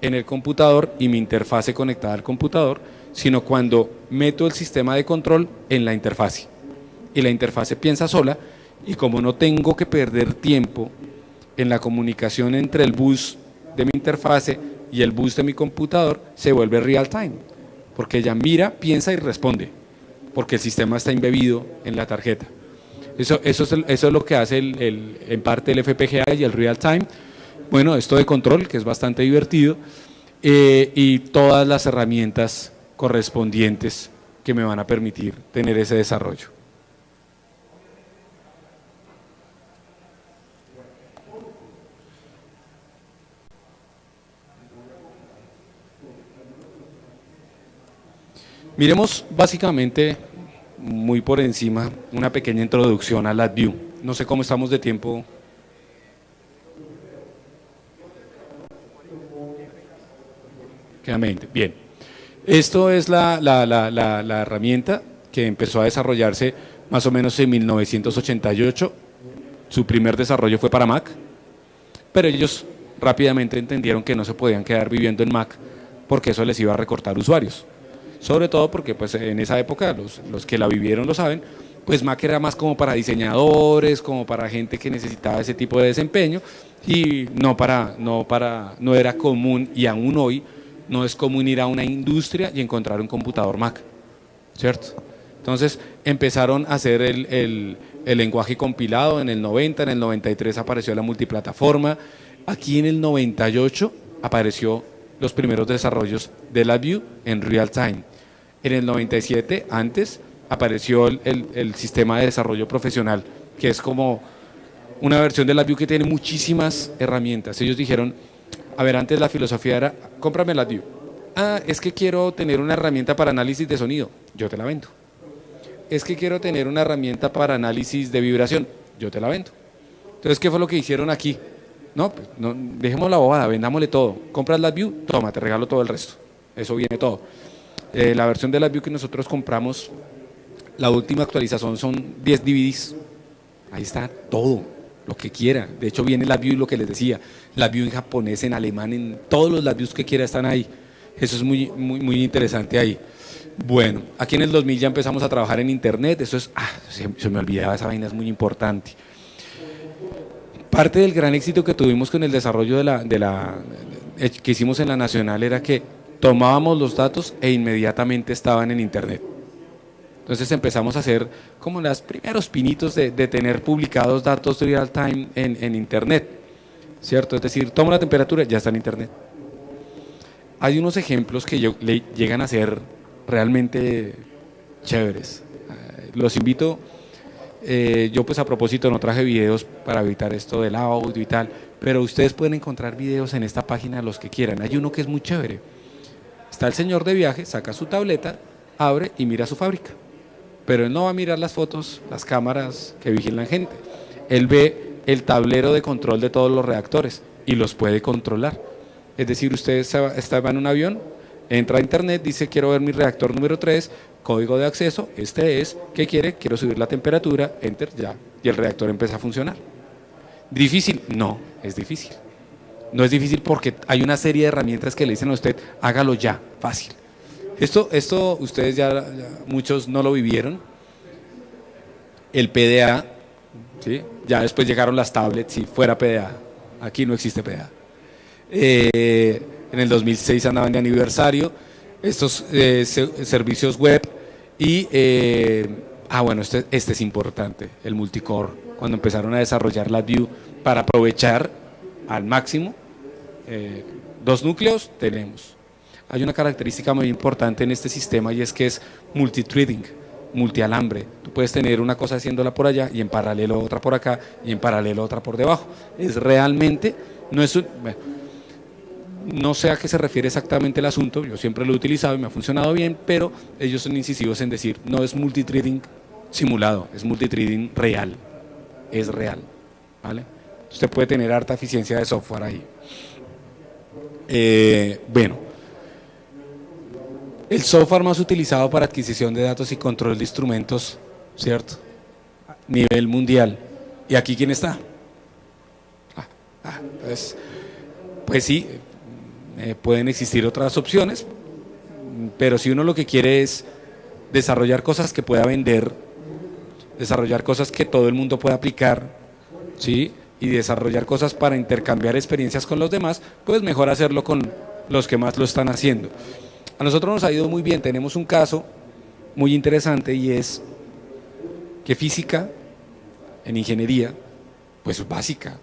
en el computador y mi interfase conectada al computador, sino cuando meto el sistema de control en la interfase y la interfase piensa sola, y como no tengo que perder tiempo en la comunicación entre el bus de mi interfase y el bus de mi computador, se vuelve real time, porque ella mira, piensa y responde, porque el sistema está embebido en la tarjeta. Eso es lo que hace en parte el FPGA y el real time. Bueno, esto de control, que es bastante divertido, y todas las herramientas correspondientes que me van a permitir tener ese desarrollo. Miremos básicamente, muy por encima, una pequeña introducción a LabVIEW. No sé cómo estamos de tiempo. Queda 20, bien. Esto es la herramienta que empezó a desarrollarse más o menos en 1988. Su primer desarrollo fue para Mac, pero ellos rápidamente entendieron que no se podían quedar viviendo en Mac porque eso les iba a recortar usuarios. Sobre todo porque pues en esa época, los que la vivieron lo saben, pues Mac era más como para diseñadores, como para gente que necesitaba ese tipo de desempeño, y no era común, y aún hoy no es común ir a una industria y encontrar un computador Mac, ¿cierto? Entonces empezaron a hacer el lenguaje compilado en el 90, en el 93 apareció la multiplataforma, aquí en el 98 apareció los primeros desarrollos de LabVIEW en real time. En el 97, antes, apareció el sistema de desarrollo profesional, que es como una versión de LabVIEW que tiene muchísimas herramientas. Ellos dijeron, a ver, antes la filosofía era, cómprame LabVIEW. Ah, es que quiero tener una herramienta para análisis de sonido, yo te la vendo. Es que quiero tener una herramienta para análisis de vibración, yo te la vendo. Entonces, ¿qué fue lo que hicieron aquí? No, pues, no, dejemos la bobada, vendámosle todo. Compras LabVIEW, toma, te regalo todo el resto. Eso viene todo. La versión de LabVIEW que nosotros compramos, la última actualización son 10 DVDs. Ahí está todo, lo que quiera. De hecho, viene LabVIEW, lo que les decía, LabVIEW en japonés, en alemán, en todos los LabVIEWs que quiera están ahí. Eso es muy interesante ahí. Bueno, aquí en el 2000 ya empezamos a trabajar en internet. Eso es, se me olvidaba, esa vaina es muy importante. Parte del gran éxito que tuvimos con el desarrollo que hicimos en la Nacional era que tomábamos los datos e inmediatamente estaban en internet. Entonces empezamos a hacer como los primeros pinitos de tener publicados datos real time en internet, ¿cierto? Es decir, tomo la temperatura, ya está en internet. Hay unos ejemplos que llegan a ser realmente chéveres. Los invito. Yo pues a propósito no traje videos para evitar esto del audio y tal, pero ustedes pueden encontrar videos en esta página los que quieran. Hay uno que es muy chévere. Está el señor de viaje, saca su tableta, abre y mira su fábrica. Pero él no va a mirar las fotos, las cámaras que vigilan gente. Él ve el tablero de control de todos los reactores y los puede controlar. Es decir, usted estaba en un avión, entra a internet, dice quiero ver mi reactor número 3, código de acceso, este es, ¿qué quiere? Quiero subir la temperatura, enter, ya, y el reactor empieza a funcionar. ¿Difícil? No, es difícil. No es difícil porque hay una serie de herramientas que le dicen a usted, hágalo ya, fácil. Esto ustedes ya muchos no lo vivieron. El PDA, ¿sí? Ya después llegaron las tablets y fuera PDA. Aquí no existe PDA. En el 2006 andaban de aniversario estos servicios web y bueno, este es importante, el multicore, cuando empezaron a desarrollar LabVIEW para aprovechar al máximo 2 núcleos tenemos. Hay una característica muy importante en este sistema y es que es multithreading, multialambre. Tú puedes tener una cosa haciéndola por allá y en paralelo otra por acá y en paralelo otra por debajo. Es realmente, no es no sé a qué se refiere exactamente el asunto, yo siempre lo he utilizado y me ha funcionado bien, pero ellos son incisivos en decir, no es multithreading simulado, es multithreading real, es real, ¿vale? Usted puede tener harta eficiencia de software ahí. Bueno, el software más utilizado para adquisición de datos y control de instrumentos, ¿cierto? Nivel mundial. ¿Y aquí quién está? Pues sí, pueden existir otras opciones, pero si uno lo que quiere es desarrollar cosas que pueda vender, desarrollar cosas que todo el mundo pueda aplicar, ¿sí? Y desarrollar cosas para intercambiar experiencias con los demás, pues mejor hacerlo con los que más lo están haciendo. A nosotros nos ha ido muy bien, tenemos un caso muy interesante y es que física en ingeniería, pues básica.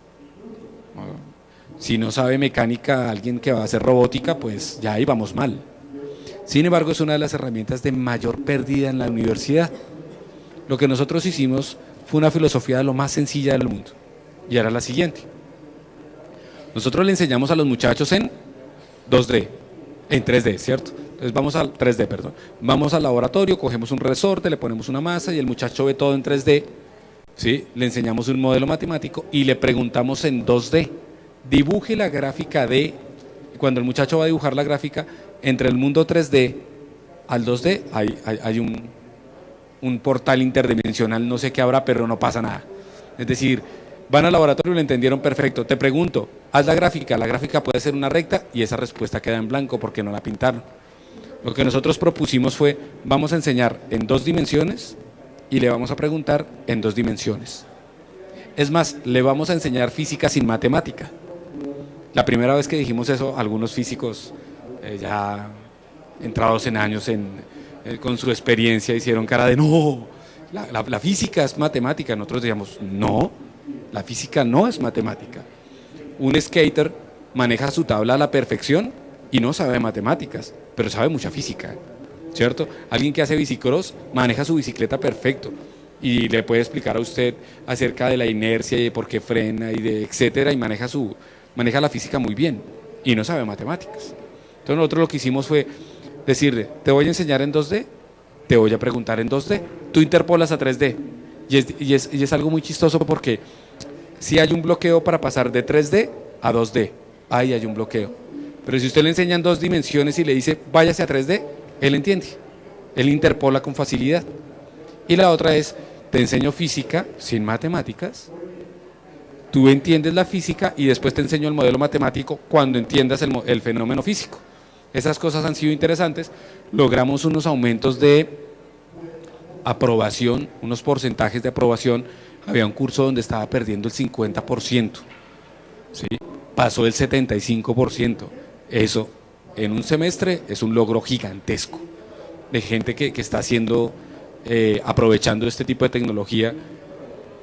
Si no sabe mecánica alguien que va a hacer robótica, pues ya ahí vamos mal. Sin embargo, es una de las herramientas de mayor pérdida en la universidad. Lo que nosotros hicimos fue una filosofía de lo más sencilla del mundo. Y era la siguiente. Nosotros le enseñamos a los muchachos en 2D, en 3D, ¿cierto? Entonces vamos al 3D, perdón. Vamos al laboratorio, cogemos un resorte, le ponemos una masa y el muchacho ve todo en 3D, ¿sí? Le enseñamos un modelo matemático y le preguntamos en 2D. Dibuje la gráfica de, cuando el muchacho va a dibujar la gráfica, entre el mundo 3D al 2D hay un portal interdimensional, no sé qué habrá, pero no pasa nada. Es decir, van al laboratorio y lo entendieron perfecto. Te pregunto, haz la gráfica puede ser una recta y esa respuesta queda en blanco porque no la pintaron. Lo que nosotros propusimos fue, vamos a enseñar en 2 dimensiones y le vamos a preguntar en 2 dimensiones. Es más, le vamos a enseñar física sin matemática. La primera vez que dijimos eso, algunos físicos ya entrados en años con su experiencia hicieron cara de no, la física es matemática. Nosotros decíamos, no, la física no es matemática. Un skater maneja su tabla a la perfección y no sabe matemáticas, pero sabe mucha física. ¿cierto? Alguien que hace bicicross maneja su bicicleta perfecto y le puede explicar a usted acerca de la inercia y de por qué frena y de etcétera, y maneja la física muy bien y no sabe matemáticas. Entonces nosotros lo que hicimos fue decirle, te voy a enseñar en 2D, te voy a preguntar en 2D, tú interpolas a 3D. Y es algo muy chistoso porque si hay un bloqueo para pasar de 3D a 2D, ahí hay un bloqueo. Pero si usted le enseña en 2 dimensiones y le dice, váyase a 3D, él entiende, él interpola con facilidad. Y la otra es, te enseño física sin matemáticas, tú entiendes la física y después te enseño el modelo matemático cuando entiendas el fenómeno físico. Esas cosas han sido interesantes, logramos unos aumentos de aprobación, unos porcentajes de aprobación. Había un curso donde estaba perdiendo el 50%, ¿sí? Pasó el 75%. Eso en un semestre es un logro gigantesco de gente que está aprovechando este tipo de tecnología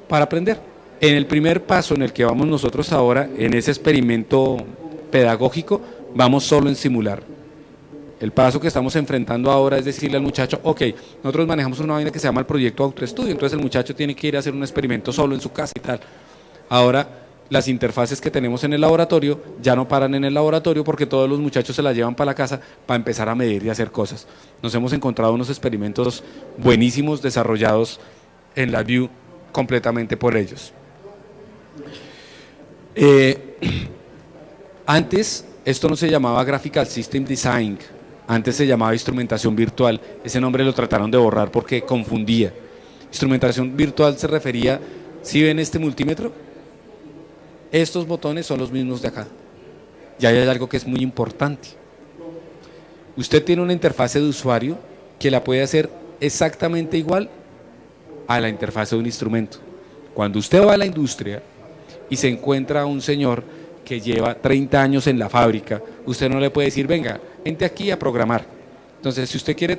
para aprender. En el primer paso en el que vamos nosotros ahora, en ese experimento pedagógico, vamos solo en simular. El paso que estamos enfrentando ahora es decirle al muchacho, ok, nosotros manejamos una vaina que se llama el proyecto autoestudio, entonces el muchacho tiene que ir a hacer un experimento solo en su casa y tal. Ahora, las interfaces que tenemos en el laboratorio ya no paran en el laboratorio porque todos los muchachos se la llevan para la casa para empezar a medir y hacer cosas. Nos hemos encontrado unos experimentos buenísimos desarrollados en LabVIEW completamente por ellos. Antes esto no se llamaba Graphical System Design, antes se llamaba instrumentación virtual. Ese nombre lo trataron de borrar porque confundía. Instrumentación virtual se refería, ¿sí ven este multímetro? Estos botones son los mismos de acá. Y ahí hay algo que es muy importante. Usted tiene una interfase de usuario que la puede hacer exactamente igual a la interfase de un instrumento. Cuando usted va a la industria y se encuentra a un señor que lleva 30 años en la fábrica, usted no le puede decir, venga, vente aquí a programar. Entonces, si usted quiere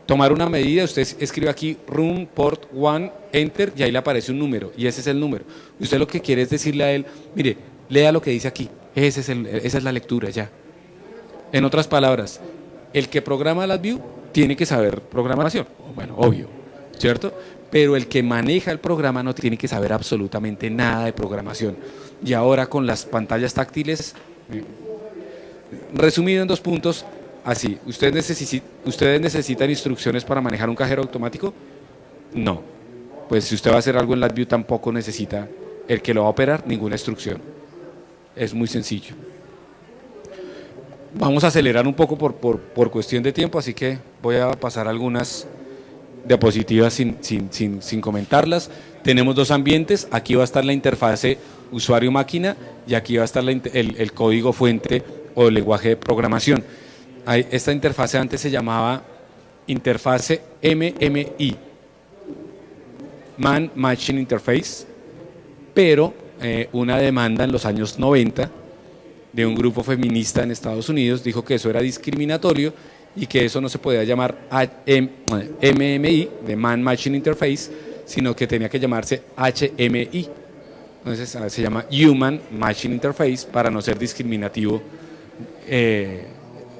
tomar una medida, usted escribe aquí room port 1, enter, y ahí le aparece un número, y ese es el número. Usted lo que quiere es decirle a él, mire, lea lo que dice aquí, esa es la lectura ya. En otras palabras, el que programa LabVIEW tiene que saber programación, bueno, obvio, ¿cierto? Pero el que maneja el programa no tiene que saber absolutamente nada de programación. Y ahora con las pantallas táctiles, resumido en 2 puntos, así, ¿ustedes necesitan instrucciones para manejar un cajero automático? No. Pues si usted va a hacer algo en LabVIEW tampoco necesita el que lo va a operar ninguna instrucción. Es muy sencillo. Vamos a acelerar un poco por cuestión de tiempo, así que voy a pasar algunas diapositivas sin comentarlas. Tenemos 2 ambientes, aquí va a estar la interfase usuario-máquina y aquí va a estar el código fuente o el lenguaje de programación. Esta interfase antes se llamaba interfase MMI, Man Machine Interface, pero una demanda en los años 90 de un grupo feminista en Estados Unidos dijo que eso era discriminatorio y que eso no se podía llamar MMI, de Man Machine Interface, sino que tenía que llamarse HMI. Entonces se llama Human Machine Interface para no ser discriminativo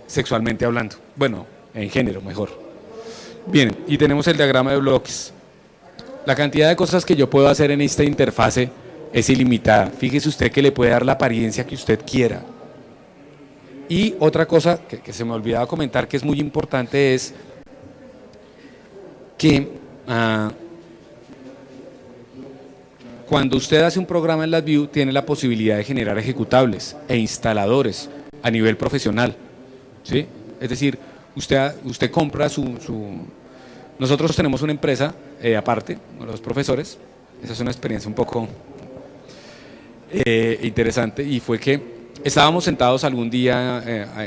sexualmente hablando. Bueno, en género mejor. Bien, y tenemos el diagrama de bloques. La cantidad de cosas que yo puedo hacer en esta interfase es ilimitada. Fíjese usted que le puede dar la apariencia que usted quiera. Y otra cosa que se me olvidaba comentar que es muy importante es que cuando usted hace un programa en LabVIEW tiene la posibilidad de generar ejecutables e instaladores a nivel profesional, ¿sí? Es decir, usted compra Nosotros tenemos una empresa aparte, los profesores, esa es una experiencia un poco interesante, y fue que estábamos sentados algún día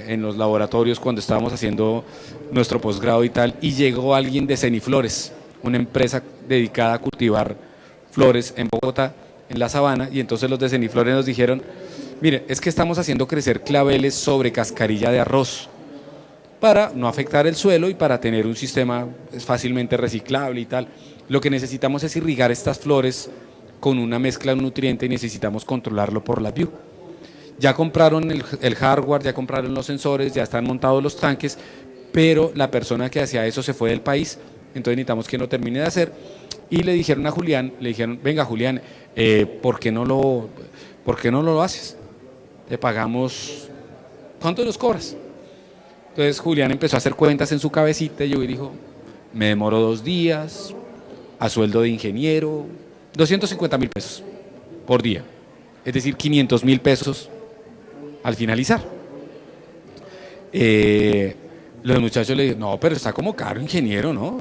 en los laboratorios cuando estábamos haciendo nuestro posgrado y tal, y llegó alguien de Ceniflores, una empresa dedicada a cultivar flores en Bogotá, en la sabana, y entonces los de Ceniflores nos dijeron, mire, es que estamos haciendo crecer claveles sobre cascarilla de arroz para no afectar el suelo y para tener un sistema fácilmente reciclable y tal. Lo que necesitamos es irrigar estas flores con una mezcla de un nutriente y necesitamos controlarlo por LabVIEW. Ya compraron el hardware, ya compraron los sensores, ya están montados los tanques, pero la persona que hacía eso se fue del país, entonces necesitamos que lo termine de hacer. Y le dijeron a Julián, le dijeron, venga Julián, ¿por qué no lo haces? Te pagamos, ¿cuánto nos cobras? Entonces Julián empezó a hacer cuentas en su cabecita y yo dijo, me demoro 2 días, a sueldo de ingeniero, 250.000 pesos por día, es decir, 500.000 pesos al finalizar. Los muchachos le dijeron, no, pero está como caro, ingeniero, ¿no?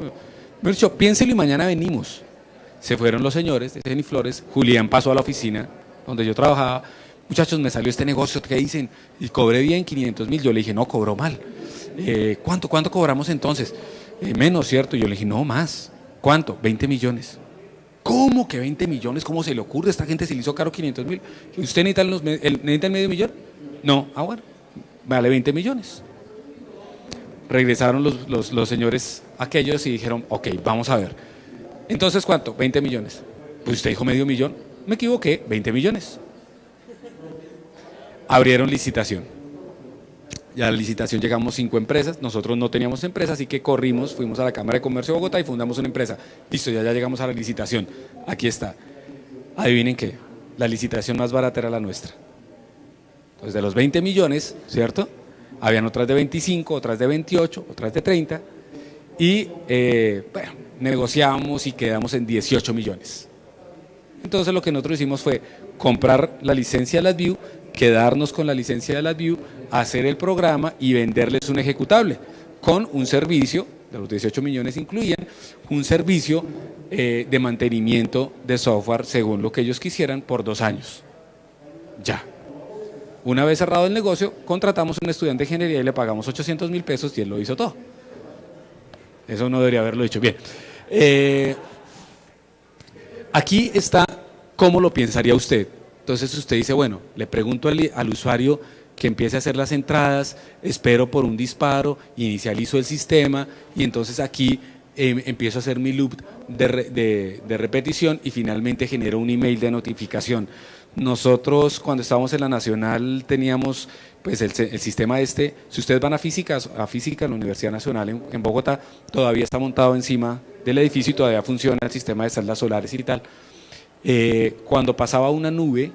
Me dijo, piénselo y mañana venimos. Se fueron los señores de Ceniflores, Julián pasó a la oficina donde yo trabajaba, muchachos, me salió este negocio, ¿qué dicen? Y cobré bien 500.000, yo le dije, no, cobró mal. ¿Cuánto cobramos entonces? Menos, ¿cierto? Yo le dije, no, más. ¿Cuánto? 20 millones. ¿Cómo que 20 millones? ¿Cómo se le ocurre? Esta gente se le hizo caro 500.000. ¿Usted necesita el medio millón? No, bueno, vale 20 millones. Regresaron los señores aquellos y dijeron, ok, vamos a ver. Entonces, ¿cuánto? 20 millones. Pues usted dijo medio millón. Me equivoqué, 20 millones. Abrieron licitación. Ya a la licitación llegamos 5 empresas, nosotros no teníamos empresa, así que corrimos, fuimos a la Cámara de Comercio de Bogotá y fundamos una empresa. Listo, ya llegamos a la licitación. Aquí está. Adivinen qué, la licitación más barata era la nuestra. Entonces, de los 20 millones, ¿cierto? Habían otras de 25, otras de 28, otras de 30. Y, bueno, negociamos y quedamos en 18 millones. Entonces, lo que nosotros hicimos fue comprar la licencia de LabVIEW, quedarnos con la licencia de LabVIEW, hacer el programa y venderles un ejecutable con un servicio, de los 18 millones incluían, un servicio de mantenimiento de software según lo que ellos quisieran por 2 años. Ya. Una vez cerrado el negocio, contratamos a un estudiante de ingeniería y le pagamos 800.000 pesos y él lo hizo todo. Eso no debería haberlo dicho. Bien. Aquí está cómo lo pensaría usted. Entonces usted dice, bueno, le pregunto al usuario que empiece a hacer las entradas, espero por un disparo, inicializo el sistema y entonces aquí empiezo a hacer mi loop de repetición y finalmente genero un email de notificación. Nosotros cuando estábamos en la Nacional teníamos pues el sistema si ustedes van a física, la Universidad Nacional en Bogotá, todavía está montado encima del edificio y todavía funciona el sistema de celdas solares y tal. Cuando pasaba una nube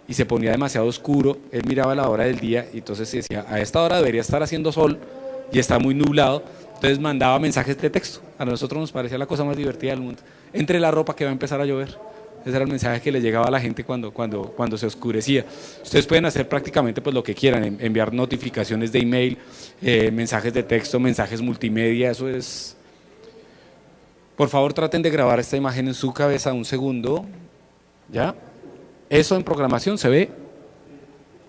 y se ponía demasiado oscuro, él miraba la hora del día y entonces decía, a esta hora debería estar haciendo sol y está muy nublado, entonces mandaba mensajes de texto. A nosotros nos parecía la cosa más divertida del mundo. Entre la ropa que va a empezar a llover. Ese era el mensaje que le llegaba a la gente cuando se oscurecía. Ustedes pueden hacer prácticamente pues lo que quieran, enviar notificaciones de email, mensajes de texto, mensajes multimedia, eso es... Por favor, traten de grabar esta imagen en su cabeza un segundo. ¿Ya? Eso en programación se ve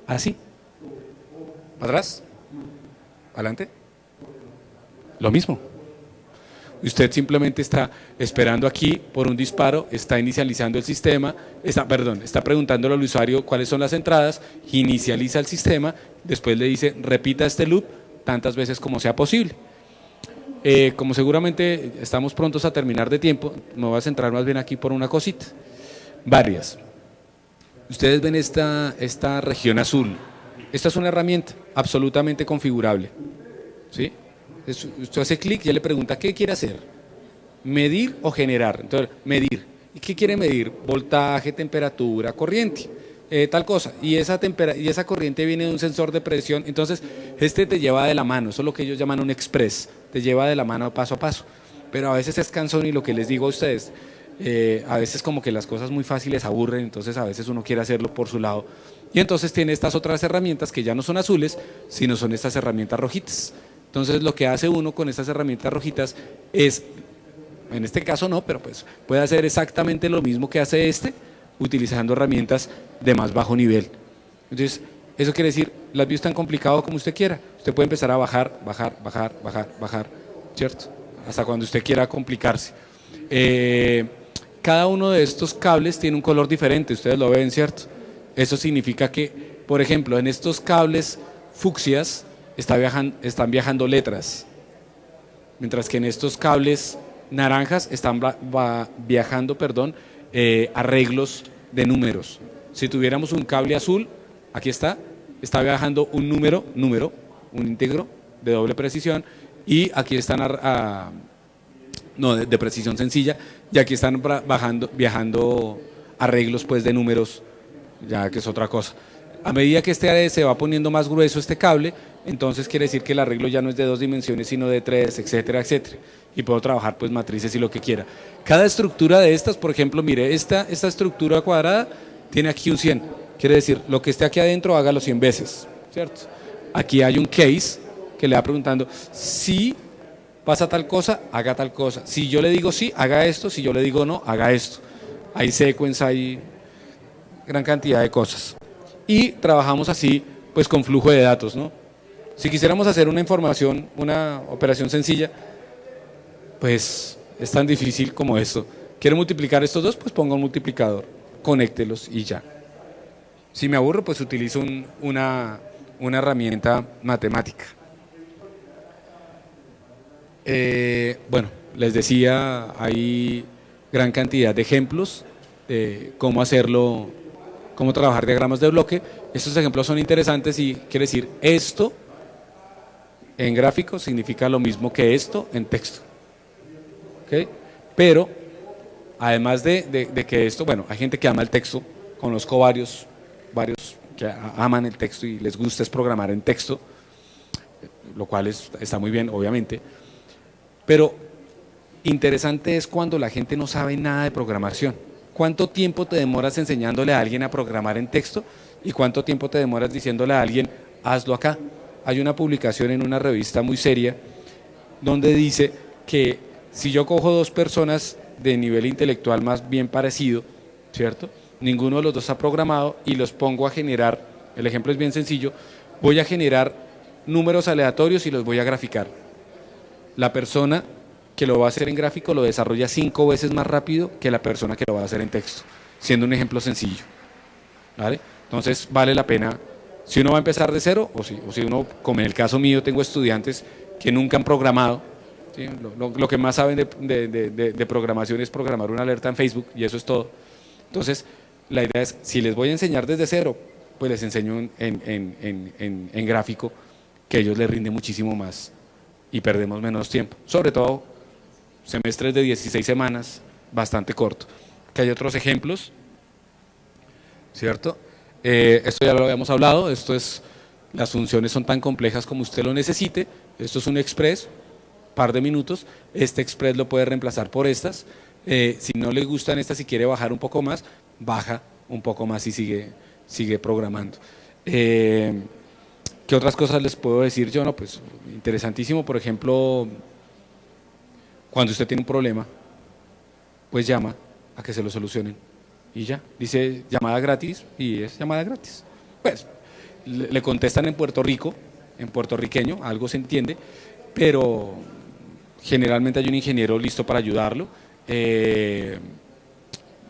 así. ¿Atrás? ¿Adelante? Lo mismo. Usted simplemente está esperando aquí por un disparo, está inicializando el sistema, está preguntándole al usuario cuáles son las entradas, inicializa el sistema, después le dice repita este loop tantas veces como sea posible. Como seguramente estamos prontos a terminar de tiempo, me voy a centrar más bien aquí por una cosita. Varias. Ustedes ven esta región azul. Esta es una herramienta absolutamente configurable. ¿Sí? Usted hace clic y ya le pregunta ¿qué quiere hacer? ¿Medir o generar? Entonces, medir. ¿Y qué quiere medir? Voltaje, temperatura, corriente, tal cosa. Y esa corriente viene de un sensor de presión. Entonces, te lleva de la mano. Eso es lo que ellos llaman un express. Te lleva de la mano paso a paso. Pero a veces es cansón y lo que les digo a ustedes, a veces como que las cosas muy fáciles aburren, entonces a veces uno quiere hacerlo por su lado. Y entonces tiene estas otras herramientas que ya no son azules, sino son estas herramientas rojitas. Entonces lo que hace uno con estas herramientas rojitas es, en este caso no, pero pues puede hacer exactamente lo mismo que hace utilizando herramientas de más bajo nivel. Entonces, eso quiere decir, LabVIEW es tan complicado como usted quiera. Usted puede empezar a bajar, ¿cierto? Hasta cuando usted quiera complicarse. Cada uno de estos cables tiene un color diferente, ustedes lo ven, ¿cierto? Eso significa que, por ejemplo, en estos cables fucsias están viajando letras, mientras que en estos cables naranjas están viajando arreglos de números. Si tuviéramos un cable azul, Aquí está viajando un número, un íntegro de doble precisión, y aquí están no, de precisión sencilla, y aquí están viajando arreglos pues de números, ya que es otra cosa. A medida que se va poniendo más grueso este cable, entonces quiere decir que el arreglo ya no es de 2 dimensiones, sino de 3, etcétera, etcétera. Y puedo trabajar pues matrices y lo que quiera. Cada estructura de estas, por ejemplo, mire, esta estructura cuadrada tiene aquí un 100. Quiere decir, lo que esté aquí adentro, hágalo 100 veces, ¿cierto? Aquí hay un case que le va preguntando, si pasa tal cosa, haga tal cosa. Si yo le digo sí, haga esto. Si yo le digo no, haga esto. Hay sequence, hay gran cantidad de cosas. Y trabajamos así, pues con flujo de datos, ¿no? Si quisiéramos hacer una información, una operación sencilla, pues es tan difícil como esto. ¿Quiere multiplicar estos dos? Pues ponga un multiplicador, conéctelos y ya. Si me aburro, pues utilizo una herramienta matemática. Bueno, les decía, hay gran cantidad de ejemplos de cómo hacerlo, cómo trabajar diagramas de bloque. Estos ejemplos son interesantes y quiere decir esto en gráfico significa lo mismo que esto en texto. ¿Okay? Pero además de que esto, bueno, hay gente que ama el texto, conozco varios que aman el texto y les gusta es programar en texto, lo cual está muy bien, obviamente, pero interesante es cuando la gente no sabe nada de programación. ¿Cuánto tiempo te demoras enseñándole a alguien a programar en texto y cuánto tiempo te demoras diciéndole a alguien, hazlo acá? Hay una publicación en una revista muy seria donde dice que si yo cojo 2 personas de nivel intelectual más bien parecido, ¿cierto? Ninguno de los dos ha programado y los pongo a generar, el ejemplo es bien sencillo, voy a generar números aleatorios y los voy a graficar. La persona que lo va a hacer en gráfico lo desarrolla 5 veces más rápido que la persona que lo va a hacer en texto, siendo un ejemplo sencillo, ¿vale? Entonces vale la pena, si uno va a empezar de cero, o si uno, como en el caso mío, tengo estudiantes que nunca han programado, ¿sí? Lo que más saben de programación es programar una alerta en Facebook y eso es todo. Entonces, la idea es, si les voy a enseñar desde cero, pues les enseño en gráfico, que a ellos les rinde muchísimo más y perdemos menos tiempo. Sobre todo, semestres de 16 semanas, bastante corto. Que hay otros ejemplos, ¿cierto? Esto ya lo habíamos hablado, las funciones son tan complejas como usted lo necesite. Esto es un express, par de minutos. Este express lo puede reemplazar por estas. Si no le gustan estas, si quiere bajar un poco más, baja un poco más y sigue programando. ¿Qué otras cosas les puedo decir yo? No, pues interesantísimo, por ejemplo, cuando usted tiene un problema, pues llama a que se lo solucionen y ya, dice llamada gratis y es llamada gratis. Pues le contestan en Puerto Rico, en puertorriqueño, algo se entiende, pero generalmente hay un ingeniero listo para ayudarlo.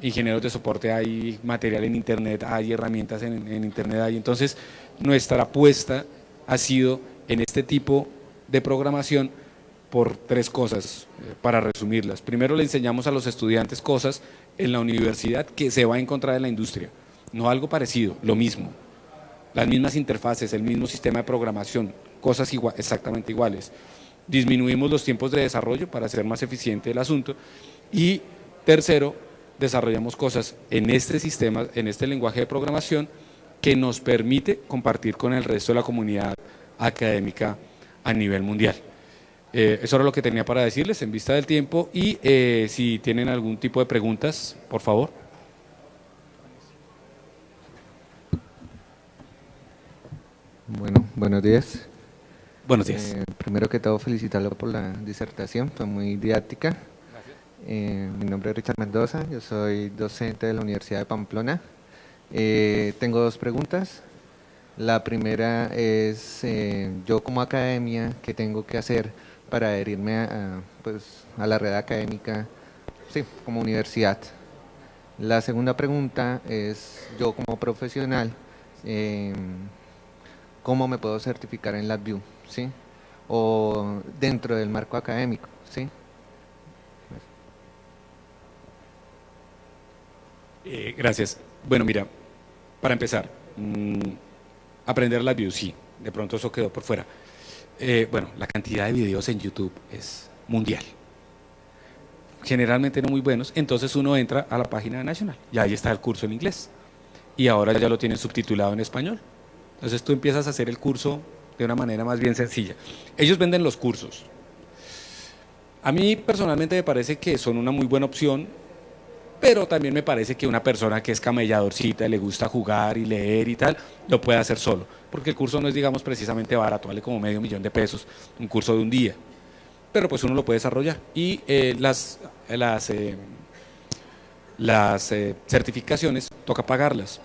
Ingenieros de soporte, hay material en internet, hay herramientas en internet, entonces nuestra apuesta ha sido en este tipo de programación por 3 cosas, para resumirlas. Primero, le enseñamos a los estudiantes cosas en la universidad que se va a encontrar en la industria, no algo parecido, lo mismo, las mismas interfaces, el mismo sistema de programación, cosas exactamente iguales. Disminuimos los tiempos de desarrollo para hacer más eficiente el asunto. Y tercero, desarrollamos cosas en este sistema, en este lenguaje de programación que nos permite compartir con el resto de la comunidad académica a nivel mundial. Eso era lo que tenía para decirles en vista del tiempo y si tienen algún tipo de preguntas, por favor. Bueno, buenos días. Buenos días. Primero que todo, felicitarlo por la disertación, fue muy didáctica. Mi nombre es Richard Mendoza, yo soy docente de la Universidad de Pamplona. Tengo 2 preguntas. La primera es, yo como academia, ¿qué tengo que hacer para adherirme a la red académica, sí, como universidad? La segunda pregunta es, yo como profesional, ¿cómo me puedo certificar en LabVIEW? ¿Sí? O dentro del marco académico, ¿sí? Gracias. Bueno, mira, para empezar, Aprender las views, sí, de pronto eso quedó por fuera. Bueno, la cantidad de videos en YouTube es mundial. Generalmente no muy buenos, entonces uno entra a la página de National y ahí está el curso en inglés. Y ahora ya lo tienen subtitulado en español. Entonces tú empiezas a hacer el curso de una manera más bien sencilla. Ellos venden los cursos. A mí personalmente me parece que son una muy buena opción, pero también me parece que una persona que es camelladorcita, le gusta jugar y leer y tal, lo puede hacer solo, porque el curso no es, digamos, precisamente barato, vale como $500,000, un curso de un día, pero pues uno lo puede desarrollar. Y las certificaciones toca pagarlas,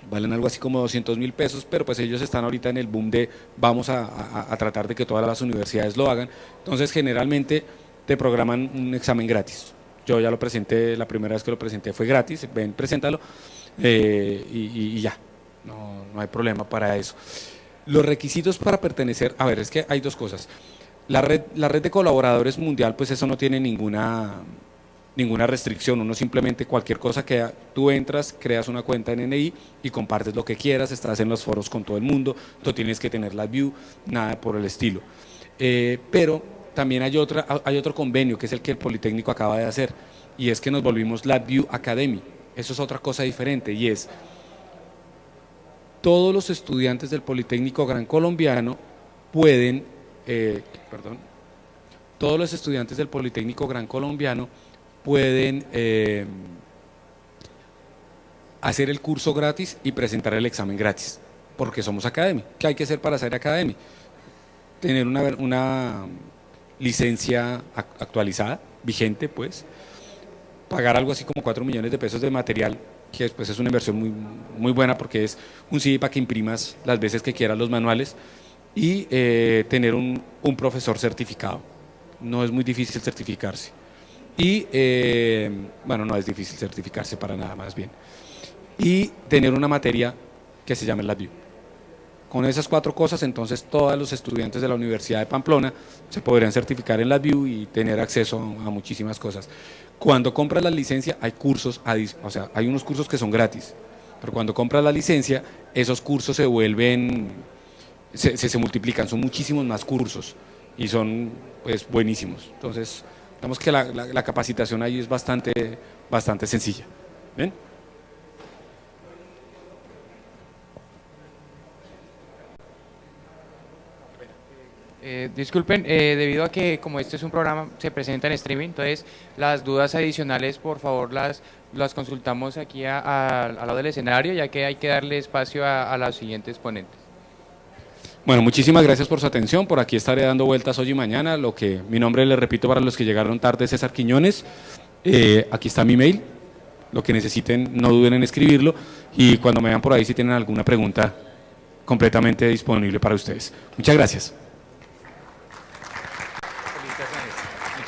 valen algo así como $200,000, pero pues ellos están ahorita en el boom de vamos a tratar de que todas las universidades lo hagan, entonces generalmente te programan un examen gratis. Yo ya lo presenté, la primera vez que lo presenté fue gratis, ven, preséntalo, y ya, no hay problema para eso. Los requisitos para pertenecer, a ver, es que hay dos cosas. La red de colaboradores mundial, pues eso no tiene ninguna restricción, uno simplemente cualquier cosa que tú entras, creas una cuenta en NI y compartes lo que quieras, estás en los foros con todo el mundo, tú tienes que tener la view, nada por el estilo. Pero también hay otro convenio que es el que el Politécnico acaba de hacer, y es que nos volvimos LabVIEW Academy. Eso es otra cosa diferente, y es todos los estudiantes del Politécnico Gran Colombiano pueden, todos los estudiantes del Politécnico Gran Colombiano pueden hacer el curso gratis y presentar el examen gratis, porque somos Academy. ¿Qué hay que hacer para ser Academy? Tener una licencia actualizada, vigente, pues, pagar algo así como $4 millones de material, que después es una inversión muy, muy buena, porque es un CD para que imprimas las veces que quieras los manuales, y tener un profesor certificado. No es muy difícil certificarse. Y, bueno, no es difícil certificarse para nada, más bien. Y tener una materia que se llame LabVIEW. Con esas 4 cosas, entonces todos los estudiantes de la Universidad de Pamplona se podrían certificar en LabVIEW y tener acceso a muchísimas cosas. Cuando compras la licencia hay cursos, o sea, hay unos cursos que son gratis, pero cuando compras la licencia, esos cursos se vuelven, se multiplican, son muchísimos más cursos y son pues buenísimos. Entonces, digamos que la capacitación ahí es bastante sencilla. ¿Ven? Disculpen, debido a que como este es un programa, se presenta en streaming, entonces las dudas adicionales, por favor, las consultamos aquí al lado del escenario, ya que hay que darle espacio a los siguientes ponentes. Bueno, muchísimas gracias por su atención. Por aquí estaré dando vueltas hoy y mañana. Mi nombre, le repito, para los que llegaron tarde, es César Quiñones. Aquí está mi mail. Lo que necesiten, no duden en escribirlo. Y cuando me vean por ahí, si tienen alguna pregunta, completamente disponible para ustedes. Muchas gracias. Felicitaciones.